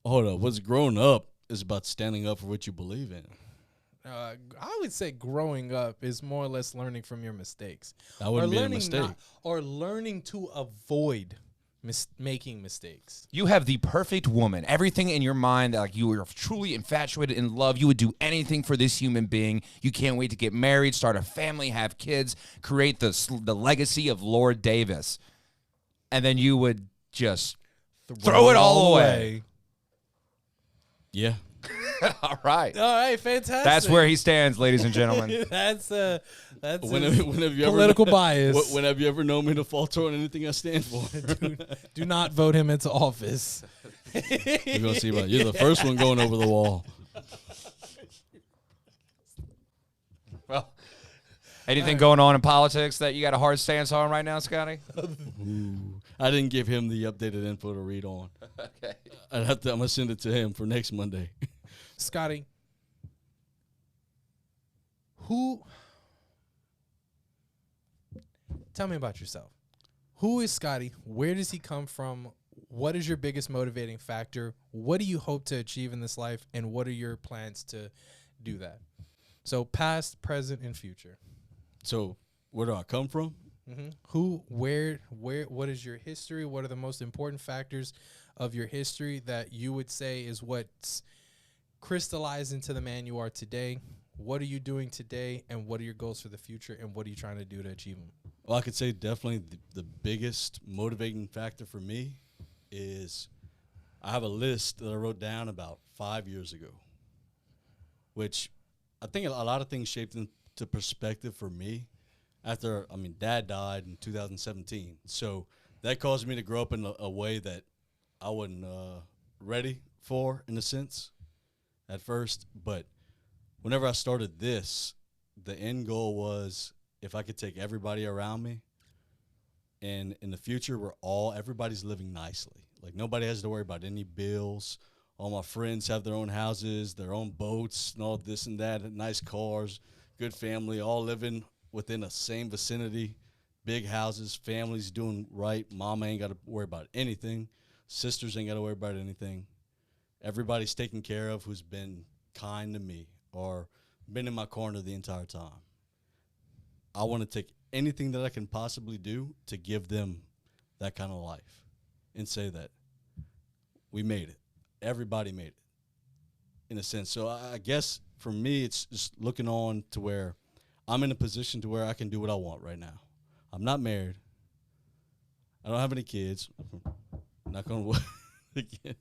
Hold up. What's grown up is about standing up for what you believe in.
I would say growing up is more or less learning from your mistakes.
That wouldn't be a mistake.
Or learning to avoid making mistakes.
You have the perfect woman. Everything in your mind, like you are truly infatuated in love. You would do anything for this human being. You can't wait to get married, start a family, have kids, create the legacy of Lord Davis. And then you would just throw it all away.
Yeah.
All right.
All right, fantastic.
That's where he stands, ladies and gentlemen.
that's
When have you
political
ever,
bias.
When have you ever known me to falter on anything I stand for?
Do not vote him into office.
We're gonna see about you're the first one going over the wall.
Well, anything going on in politics that you got a hard stance on right now, Scotty?
Ooh, I didn't give him the updated info to read on.
Okay.
I'm gonna send it to him for next Monday.
Scotty, tell me about yourself. Who is Scotty? Where does he come from? What is your biggest motivating factor? What do you hope to achieve in this life? And what are your plans to do that? So past, present, and future.
So where do I come from?
Mm-hmm. Who, where, what is your history? What are the most important factors of your history that you would say is what's crystallized into the man you are today? What are you doing today, and what are your goals for the future, and what are you trying to do to achieve them?
Well, I could say definitely the biggest motivating factor for me is I have a list that I wrote down about 5 years ago, which I think a lot of things shaped into perspective for me after, Dad died in 2017. So that caused me to grow up in a way that I wasn't ready for, in a sense, at first. But whenever I started this, the end goal was if I could take everybody around me, and in the future everybody's living nicely. Like nobody has to worry about any bills. All my friends have their own houses, their own boats, and all this and that, nice cars, good family, all living within the same vicinity, big houses, families doing right. Mama ain't got to worry about anything. Sisters ain't got to worry about anything. Everybody's taken care of who's been kind to me or been in my corner the entire time. I want to take anything that I can possibly do to give them that kind of life and say that we made it. Everybody made it, in a sense. So I guess for me, it's just looking on to where I'm in a position to where I can do what I want right now. I'm not married. I don't have any kids. I'm not going to again.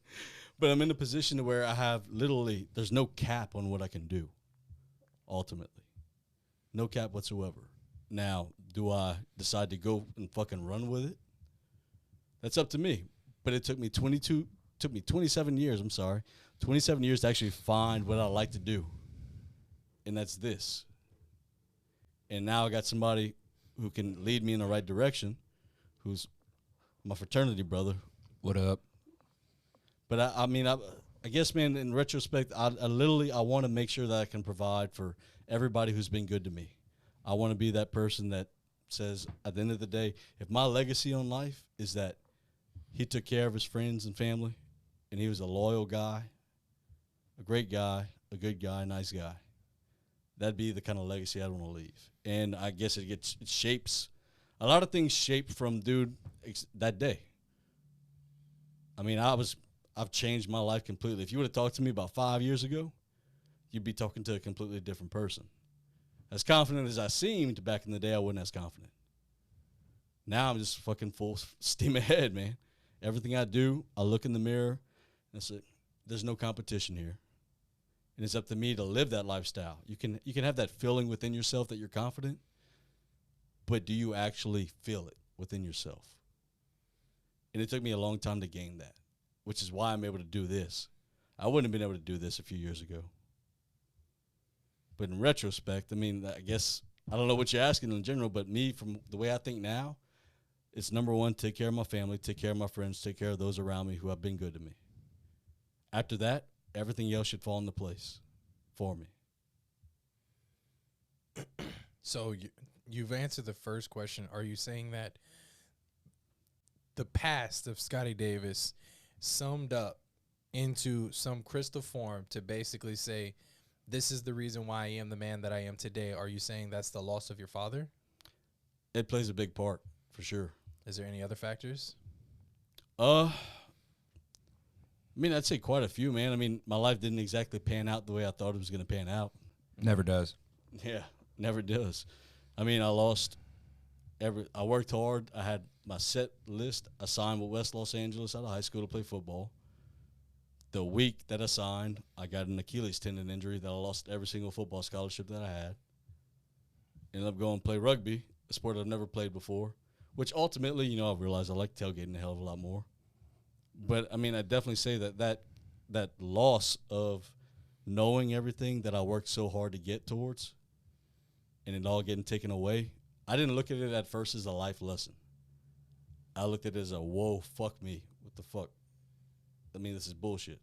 But I'm in a position to where I have literally, there's no cap on what I can do, ultimately. No cap whatsoever. Now, do I decide to go and fucking run with it? That's up to me. But it took me 27 years, 27 years to actually find what I like to do. And that's this. And now I got somebody who can lead me in the right direction, who's my fraternity brother.
What up?
But I guess, man, in retrospect, I want to make sure that I can provide for everybody who's been good to me. I want to be that person that says, at the end of the day, if my legacy on life is that he took care of his friends and family, and he was a loyal guy, a great guy, a good guy, nice guy, that'd be the kind of legacy I'd want to leave. And I guess it shapes, a lot of things shape from that day. I've changed my life completely. If you would have talked to me about 5 years ago, you'd be talking to a completely different person. As confident as I seemed back in the day, I wasn't as confident. Now I'm just fucking full steam ahead, man. Everything I do, I look in the mirror and say, there's no competition here. And it's up to me to live that lifestyle. You can have that feeling within yourself that you're confident, but do you actually feel it within yourself? And it took me a long time to gain that, which is why I'm able to do this. I wouldn't have been able to do this a few years ago. But in retrospect, I guess, I don't know what you're asking in general, but me, from the way I think now, It's number one, take care of my family, take care of my friends, take care of those around me who have been good to me. After that, everything else should fall into place for me.
So you've answered the first question. Are you saying that the past of Scotty Davis summed up into some crystal form to basically say, this is the reason why I am the man that I am today? Are you saying that's the loss of your father?
It plays a big part, for sure.
Is there any other factors?
I mean, I'd say quite a few, man. I mean, my life didn't exactly pan out the way I thought it was going to pan out.
Never does.
Yeah, never does. I mean, I worked hard. I had my set list. I signed with West Los Angeles out of high school to play football. The week that I signed, I got an Achilles tendon injury that I lost every single football scholarship that I had. Ended up going to play rugby, a sport I've never played before, which ultimately, you know, I realized I like tailgating a hell of a lot more. But, I mean, I definitely say that loss of knowing everything that I worked so hard to get towards and it all getting taken away, I didn't look at it at first as a life lesson. I looked at it as a, whoa, fuck me. What the fuck? I mean, this is bullshit.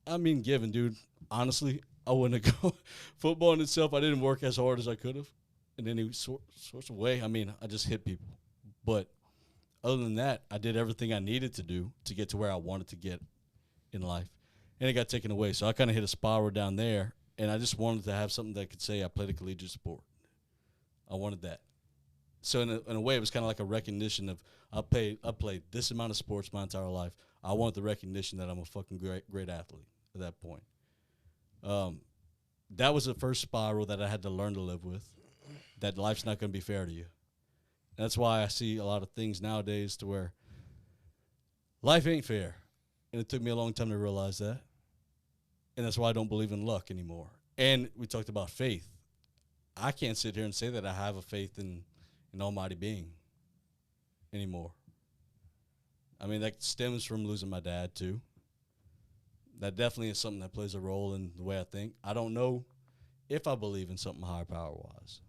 I mean, given, dude, honestly, I wouldn't have gone. Football in itself, I didn't work as hard as I could have in any sorts of way. I mean, I just hit people. But other than that, I did everything I needed to do to get to where I wanted to get in life. And it got taken away. So I kind of hit a spiral down there, and I just wanted to have something that could say I played a collegiate sport. I wanted that. So in a way, it was kind of like a recognition of I played this amount of sports my entire life. I want the recognition that I'm a fucking great athlete at that point. That was the first spiral that I had to learn to live with, that life's not going to be fair to you. That's why I see a lot of things nowadays to where life ain't fair. And it took me a long time to realize that. And that's why I don't believe in luck anymore. And we talked about faith. I can't sit here and say that I have a faith in an almighty being anymore. I mean, that stems from losing my dad, too. That definitely is something that plays a role in the way I think. I don't know if I believe in something higher power-wise.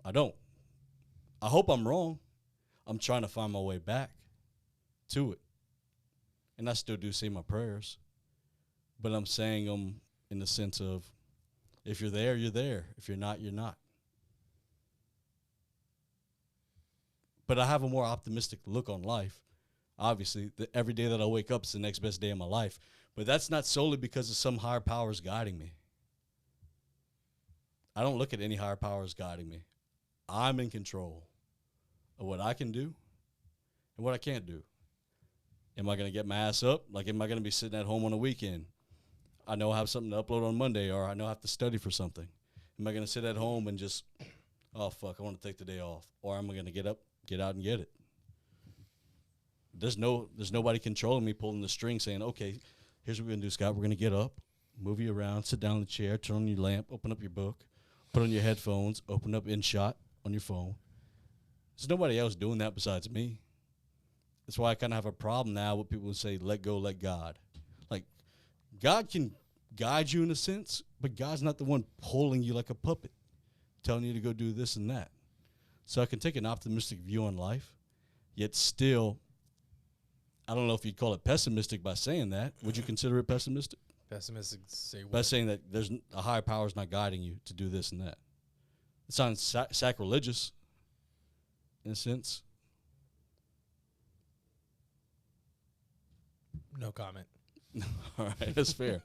I don't. I hope I'm wrong. I'm trying to find my way back to it. And I still do say my prayers. But I'm saying them in the sense of, if you're there, you're there. If you're not, you're not. But I have a more optimistic look on life. Obviously, every day that I wake up is the next best day of my life. But that's not solely because of some higher powers guiding me. I don't look at any higher powers guiding me. I'm in control of what I can do and what I can't do. Am I going to get my ass up? Like, am I going to be sitting at home on a weekend? I know I have something to upload on Monday, or I know I have to study for something. Am I going to sit at home and just, oh, fuck, I want to take the day off? Or am I going to get up, get out and get it? There's nobody controlling me, pulling the string, saying, okay, here's what we're going to do, Scott. We're going to get up, move you around, sit down in the chair, turn on your lamp, open up your book, put on your headphones, open up InShot on your phone. There's nobody else doing that besides me. That's why I kind of have a problem now with people who say, let go, let God. Like, God can guide you in a sense, but God's not the one pulling you like a puppet, telling you to go do this and that. So I can take an optimistic view on life, yet still, I don't know if you'd call it pessimistic by saying that. Would you consider it pessimistic?
Pessimistic, say what?
By saying that there's a higher power is not guiding you to do this and that. It sounds sacrilegious in a sense.
No comment.
All right, that's fair.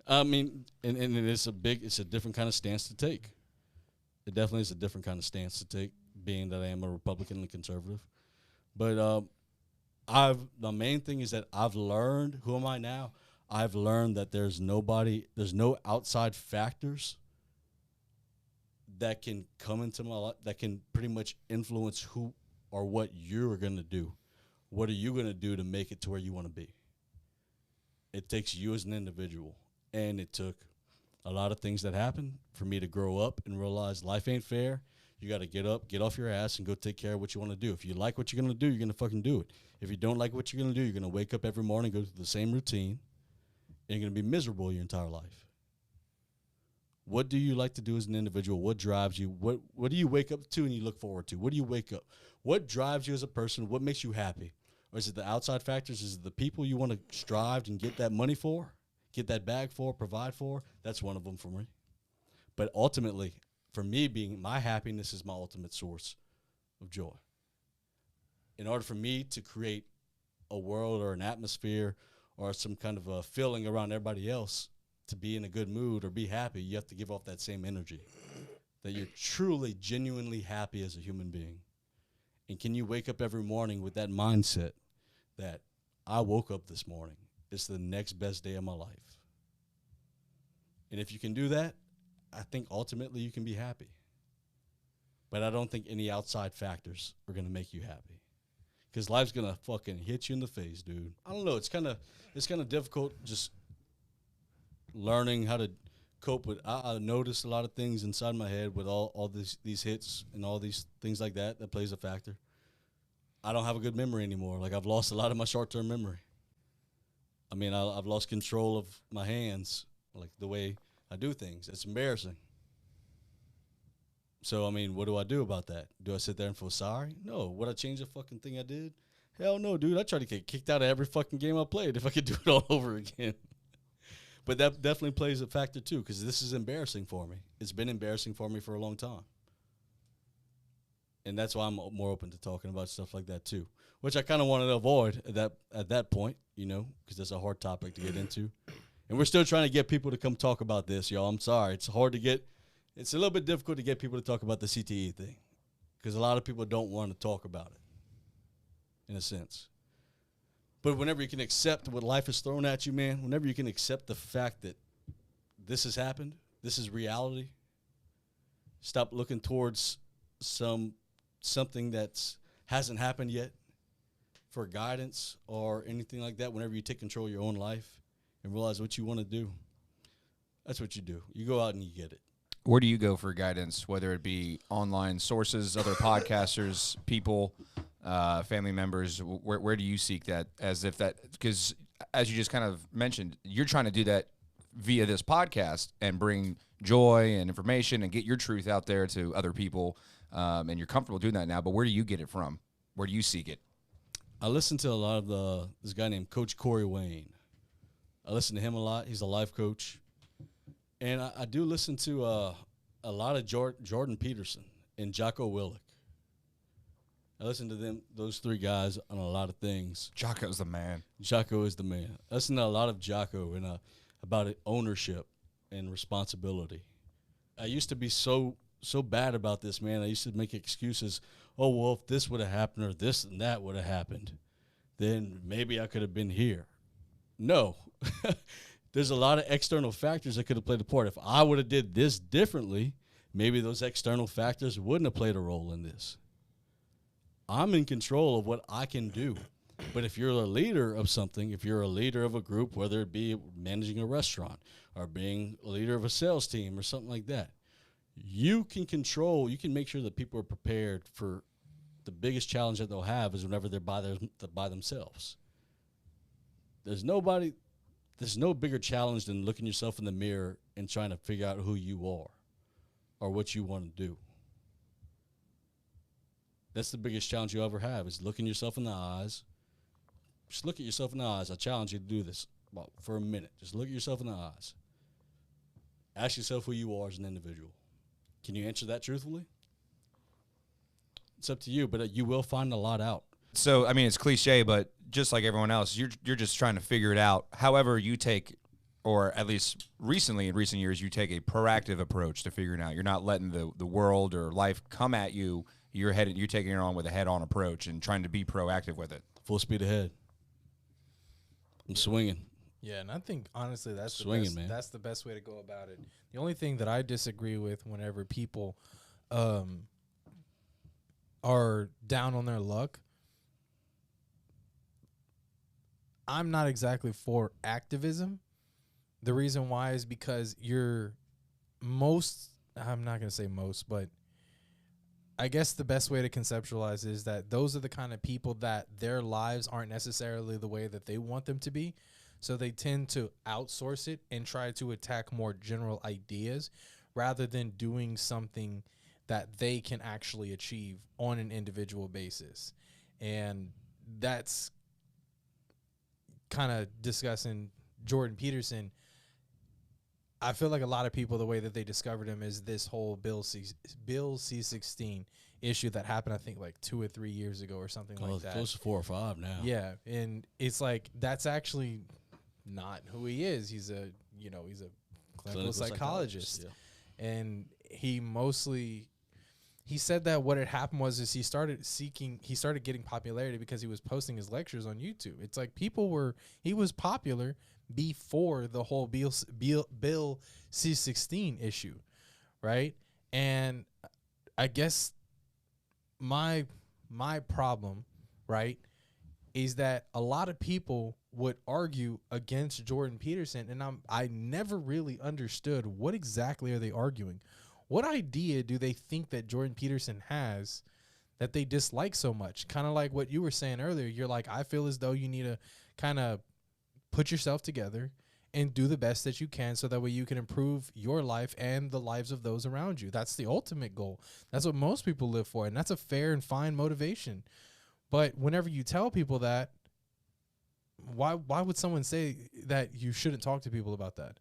I mean, and it's a different kind of stance to take. It definitely is a different kind of stance to take, being that I am a Republican and conservative. But the main thing is that I've learned, who am I now? I've learned that there's no outside factors that can come into my life that can pretty much influence who or what you're going to do. What are you going to do to make it to where you want to be? It takes you as an individual. And it took a lot of things that happened for me to grow up and realize life ain't fair. You got to get up, get off your ass, and go take care of what you want to do. If you like what you're going to do, you're going to fucking do it. If you don't like what you're going to do, you're going to wake up every morning, go through the same routine, and you're going to be miserable your entire life. What do you like to do as an individual? What drives you? What do you wake up to and you look forward to? What do you wake up? What drives you as a person? What makes you happy? Or is it the outside factors? Is it the people you want to strive and get that money for, get that bag for, provide for? That's one of them for me. But ultimately, for me, my happiness is my ultimate source of joy. In order for me to create a world or an atmosphere or some kind of a feeling around everybody else to be in a good mood or be happy, you have to give off that same energy, that you're truly, genuinely happy as a human being. And can you wake up every morning with that mindset that I woke up this morning, it's the next best day of my life? And if you can do that, I think ultimately you can be happy. But I don't think any outside factors are going to make you happy. Because life's going to fucking hit you in the face, dude. I don't know. It's kind of difficult just learning how to cope with. I notice a lot of things inside my head with all these hits and all these things like that plays a factor. I don't have a good memory anymore. Like, I've lost a lot of my short-term memory. I mean, I've lost control of my hands, like the way I do things. It's embarrassing. So, I mean, what do I do about that? Do I sit there and feel sorry? No. Would I change the fucking thing I did? Hell no, dude. I try to get kicked out of every fucking game I played if I could do it all over again. But that definitely plays a factor, too, because this is embarrassing for me. It's been embarrassing for me for a long time. And that's why I'm more open to talking about stuff like that, too, which I kind of wanted to avoid at that point, you know, because that's a hard topic to get into. And we're still trying to get people to come talk about this, y'all. I'm sorry. It's hard to get – it's a little bit difficult to get people to talk about the CTE thing because a lot of people don't want to talk about it in a sense. But whenever you can accept what life has thrown at you, man, whenever you can accept the fact that this has happened, this is reality, stop looking towards something that hasn't happened yet for guidance or anything like that. Whenever you take control of your own life and realize what you want to do, that's what you do. You go out and you get it.
Where do you go for guidance, whether it be online sources, other podcasters, people, family members? Where do you seek that? As if that, because as you just kind of mentioned, you're trying to do that via this podcast and bring joy and information and get your truth out there to other people, and you're comfortable doing that now. But where do you get it from? Where do you seek it?
I listen to a lot of this guy named Coach Corey Wayne. I listen to him a lot. He's a life coach. And I do listen to a lot of Jordan Peterson and Jocko Willink. I listen to those three guys on a lot of things.
Jocko's the man.
Jocko is the man. I listen to a lot of Jocko and about ownership and responsibility. I used to be so bad about this, man. I used to make excuses. Oh, well, if this would have happened or this and that would have happened, then maybe I could have been here. No. There's a lot of external factors that could have played a part. If I would have did this differently, maybe those external factors wouldn't have played a role in this. I'm in control of what I can do. But if you're a leader of something, if you're a leader of a group, whether it be managing a restaurant or being a leader of a sales team or something like that, you can make sure that people are prepared for the biggest challenge that they'll have is whenever they're by themselves. There's no bigger challenge than looking yourself in the mirror and trying to figure out who you are or what you want to do. That's the biggest challenge you ever have is looking yourself in the eyes. Just look at yourself in the eyes. I challenge you to do this for a minute. Just look at yourself in the eyes. Ask yourself who you are as an individual. Can you answer that truthfully? It's up to you, but you will find a lot out.
So, I mean, it's cliche, but just like everyone else, you're just trying to figure it out. However, you take, or at least recently in recent years, you take a proactive approach to figuring out. You're not letting the world or life come at you. You're taking it on with a head-on approach and trying to be proactive with it.
Full speed ahead. I'm swinging.
Yeah, and I think honestly that's
Swinging,
the best,
man.
that's the best way to go about it. The only thing that I disagree with whenever people are down on their luck, I'm not exactly for activism. The reason why is because I'm not going to say most, but I guess the best way to conceptualize is that those are the kind of people that their lives aren't necessarily the way that they want them to be. So they tend to outsource it and try to attack more general ideas rather than doing something that they can actually achieve on an individual basis. And that's kind of discussing Jordan Peterson. I feel like a lot of people, the way that they discovered him is this whole Bill C-16 issue that happened, I think, like 2 or 3 years ago or something like that.
Close to 4 or 5 now.
Yeah, and it's like that's actually not who he is. He's a clinical psychologist.
Yeah.
And he said that what had happened was he started getting popularity because he was posting his lectures on YouTube. It's like he was popular before the whole Bill C-16 issue, right? And I guess my problem, right, is that a lot of people would argue against Jordan Peterson, and I never really understood what exactly are they arguing. What idea do they think that Jordan Peterson has that they dislike so much? Kind of like what you were saying earlier. You're like, I feel as though you need to kind of put yourself together and do the best that you can so that way you can improve your life and the lives of those around you. That's the ultimate goal. That's what most people live for, and that's a fair and fine motivation. But whenever you tell people that, why would someone say that you shouldn't talk to people about that?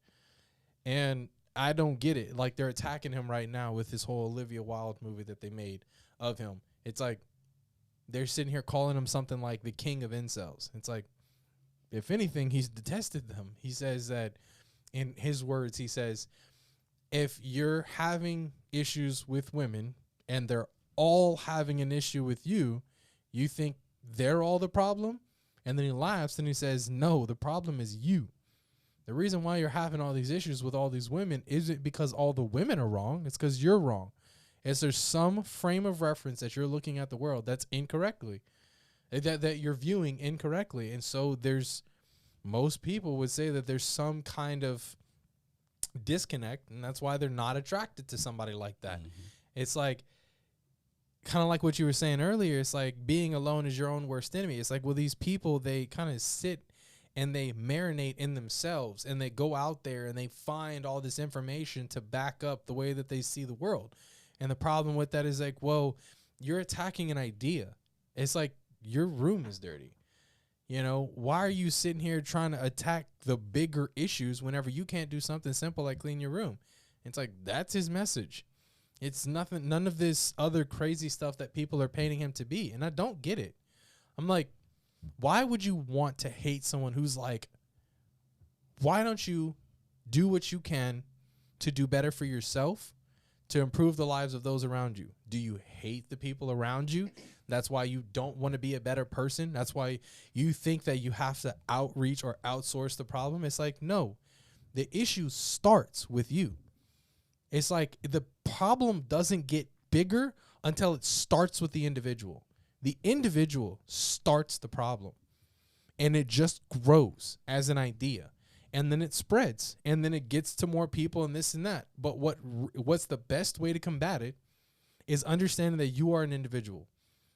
And I don't get it. Like, they're attacking him right now with this whole Olivia Wilde movie that they made of him. It's like they're sitting here calling him something like the king of incels. It's like, if anything, he's detested them. He says that, in his words, he says, if you're having issues with women and they're all having an issue with you, you think they're all the problem? And then he laughs and he says, no, the problem is you. The reason why you're having all these issues with all these women isn't because all the women are wrong. It's because you're wrong. There's some frame of reference that you're looking at the world that's incorrectly, that you're viewing incorrectly. And so most people would say that there's some kind of disconnect, and that's why they're not attracted to somebody like that. Mm-hmm. It's like, kind of like what you were saying earlier. It's like being alone is your own worst enemy. It's like, well, these people, they kind of sit and they marinate in themselves, and they go out there and they find all this information to back up the way that they see the world. And the problem with that is like, well, you're attacking an idea. It's like your room is dirty. You know, why are you sitting here trying to attack the bigger issues whenever you can't do something simple like clean your room? It's like, that's his message. It's nothing, none of this other crazy stuff that people are painting him to be. And I don't get it. I'm like, why would you want to hate someone who's like, why don't you do what you can to do better for yourself, to improve the lives of those around you? Do you hate the people around you? That's why you don't want to be a better person. That's why you think that you have to outreach or outsource the problem. It's like, no, the issue starts with you. It's like the problem doesn't get bigger until it starts with the individual. The individual starts the problem, and it just grows as an idea, and then it spreads, and then it gets to more people and this and that. But what's the best way to combat it is understanding that you are an individual.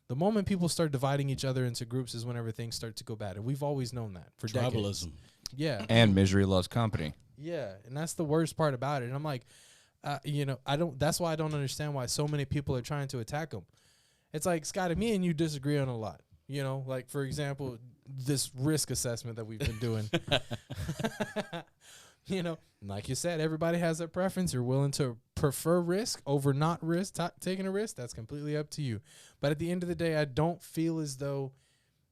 The moment people start dividing each other into groups is whenever things start to go bad, and we've always known that for decades.
Tribalism.
Yeah.
And misery loves company.
Yeah, and that's the worst part about it. And I'm like, that's why I don't understand why so many people are trying to attack him. It's like, Scotty, me and you disagree on a lot. You know, like, for example, this risk assessment that we've been doing. You know, like you said, everybody has their preference. You're willing to prefer risk over not taking a risk. That's completely up to you. But at the end of the day, I don't feel as though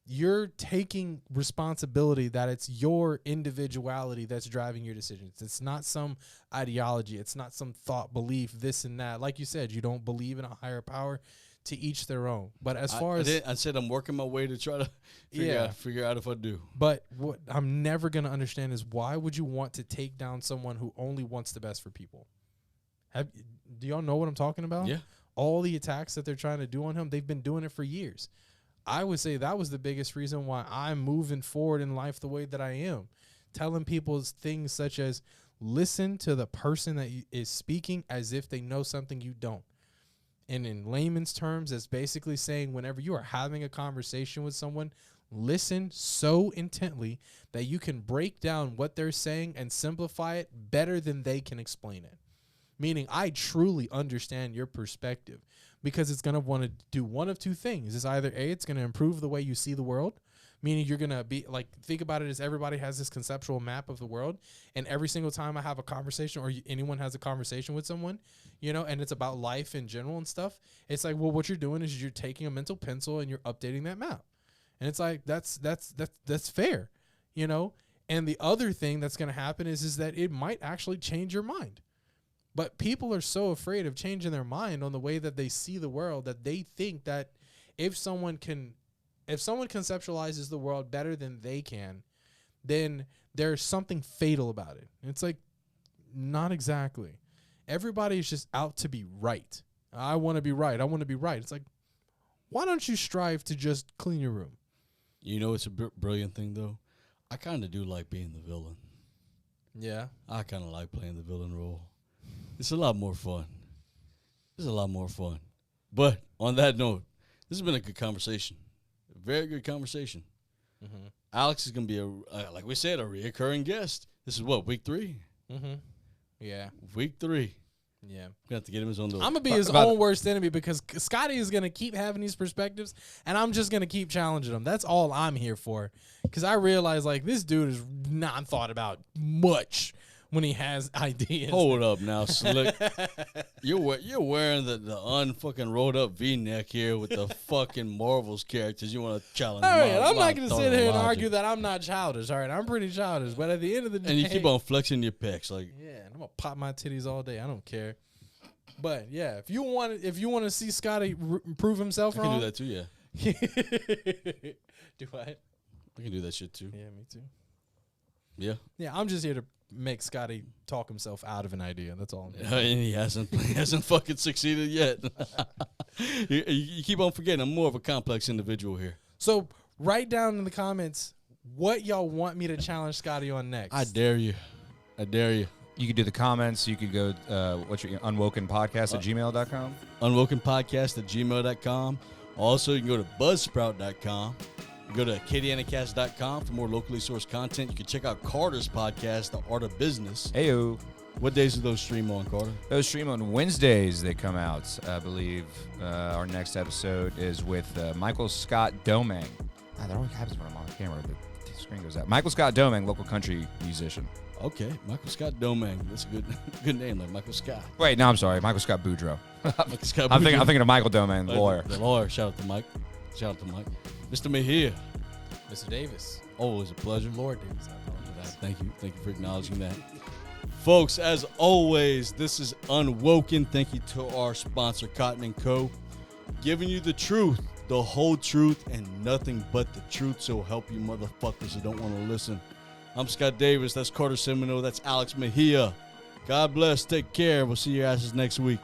you're taking responsibility that it's your individuality that's driving your decisions. It's not some ideology. It's not some thought, belief, this and that. Like you said, you don't believe in a higher power. To each their own. But as far as
I said, I'm working my way to try to figure out if I do.
But what I'm never going to understand is, why would you want to take down someone who only wants the best for people? Do y'all know what I'm talking about?
Yeah.
All the attacks that they're trying to do on him, they've been doing it for years. I would say that was the biggest reason why I'm moving forward in life the way that I am. Telling people things such as, listen to the person that is speaking as if they know something you don't. And in layman's terms, it's basically saying, whenever you are having a conversation with someone, listen so intently that you can break down what they're saying and simplify it better than they can explain it. meaning I truly understand your perspective, because it's going to want to do one of two things. It's either A, it's going to improve the way you see the world, meaning you're going to be like, think about it as everybody has this conceptual map of the world. And every single time I have a conversation or anyone has a conversation with someone, you know, and it's about life in general and stuff, it's like, well, what you're doing is you're taking a mental pencil and you're updating that map. And it's like, that's fair, you know? And the other thing that's going to happen is that it might actually change your mind. But people are so afraid of changing their mind on the way that they see the world that they think that if someone conceptualizes the world better than they can, then there's something fatal about it. And it's like, not exactly. Everybody is just out to be right. I want to be right. I want to be right. It's like, why don't you strive to just clean your room?
You know, it's a brilliant thing, though. I kind of do like being the villain.
Yeah.
I kind of like playing the villain role. It's a lot more fun. It's a lot more fun. But on that note, this has been a good conversation. A very good conversation.
Mm-hmm.
Alex is going to be, like we said, a reoccurring guest. This is what, week 3?
Mm-hmm. Yeah.
Week 3.
Yeah.
We're going to have to get him his own little.
I'm going to be his own worst enemy because Scotty is going to keep having these perspectives, and I'm just going to keep challenging him. That's all I'm here for. Because I realize, like, this dude is not thought about much when he has ideas.
Hold up now, Slick. You're wearing the unfucking rolled up V-neck here with the fucking Marvel's characters. You want to challenge?
All right, I'm not going to sit here and argue that I'm not childish. All right, I'm pretty childish, but at the end of the day,
and you keep on flexing your pecs, like,
yeah, and I'm gonna pop my titties all day. I don't care. But yeah, if you want to see Scotty prove himself
I
wrong,
can do that too. Yeah,
do I?
I can do that shit too.
Yeah, me too.
Yeah,
Yeah, I'm just here to make Scotty talk himself out of an idea. That's all. I'm
and he hasn't fucking succeeded yet. you keep on forgetting I'm more of a complex individual here.
So write down in the comments what y'all want me to challenge Scotty on next.
I dare you. I dare you.
You could do the comments. You could go, what's your UnWoKeN podcast at gmail.com?
UnWoKeN podcast at gmail.com. Also, you can go to buzzsprout.com. You go to acadianacast.com for more locally sourced content. You can check out Carter's podcast, The Art of Business.
Heyo.
What days do those stream on, Carter?
Those stream on Wednesdays. They come out. I believe our next episode is with Michael Scott Domang. That always happens when I'm on camera. The screen goes out. Michael Scott Domang, local country musician.
Okay, Michael Scott Domang. That's a good name, like Michael Scott.
Wait, no, I'm sorry. Michael Scott Boudreaux.
Michael Scott
I'm thinking of Michael Domang, the lawyer.
The lawyer. Shout out to Mike. Shout out to Mike. Mr. Mejia.
Mr. Davis.
Always a pleasure.
Lord Davis. I apologize.
Thank you. Thank you for acknowledging that. Folks, as always, this is UnWoKeN. Thank you to our sponsor, Cotton & Co. Giving you the truth, the whole truth, and nothing but the truth. So help you motherfuckers who don't want to listen. I'm Scott Davis. That's Carter Semino. That's Alex Mejia. God bless. Take care. We'll see your asses next week.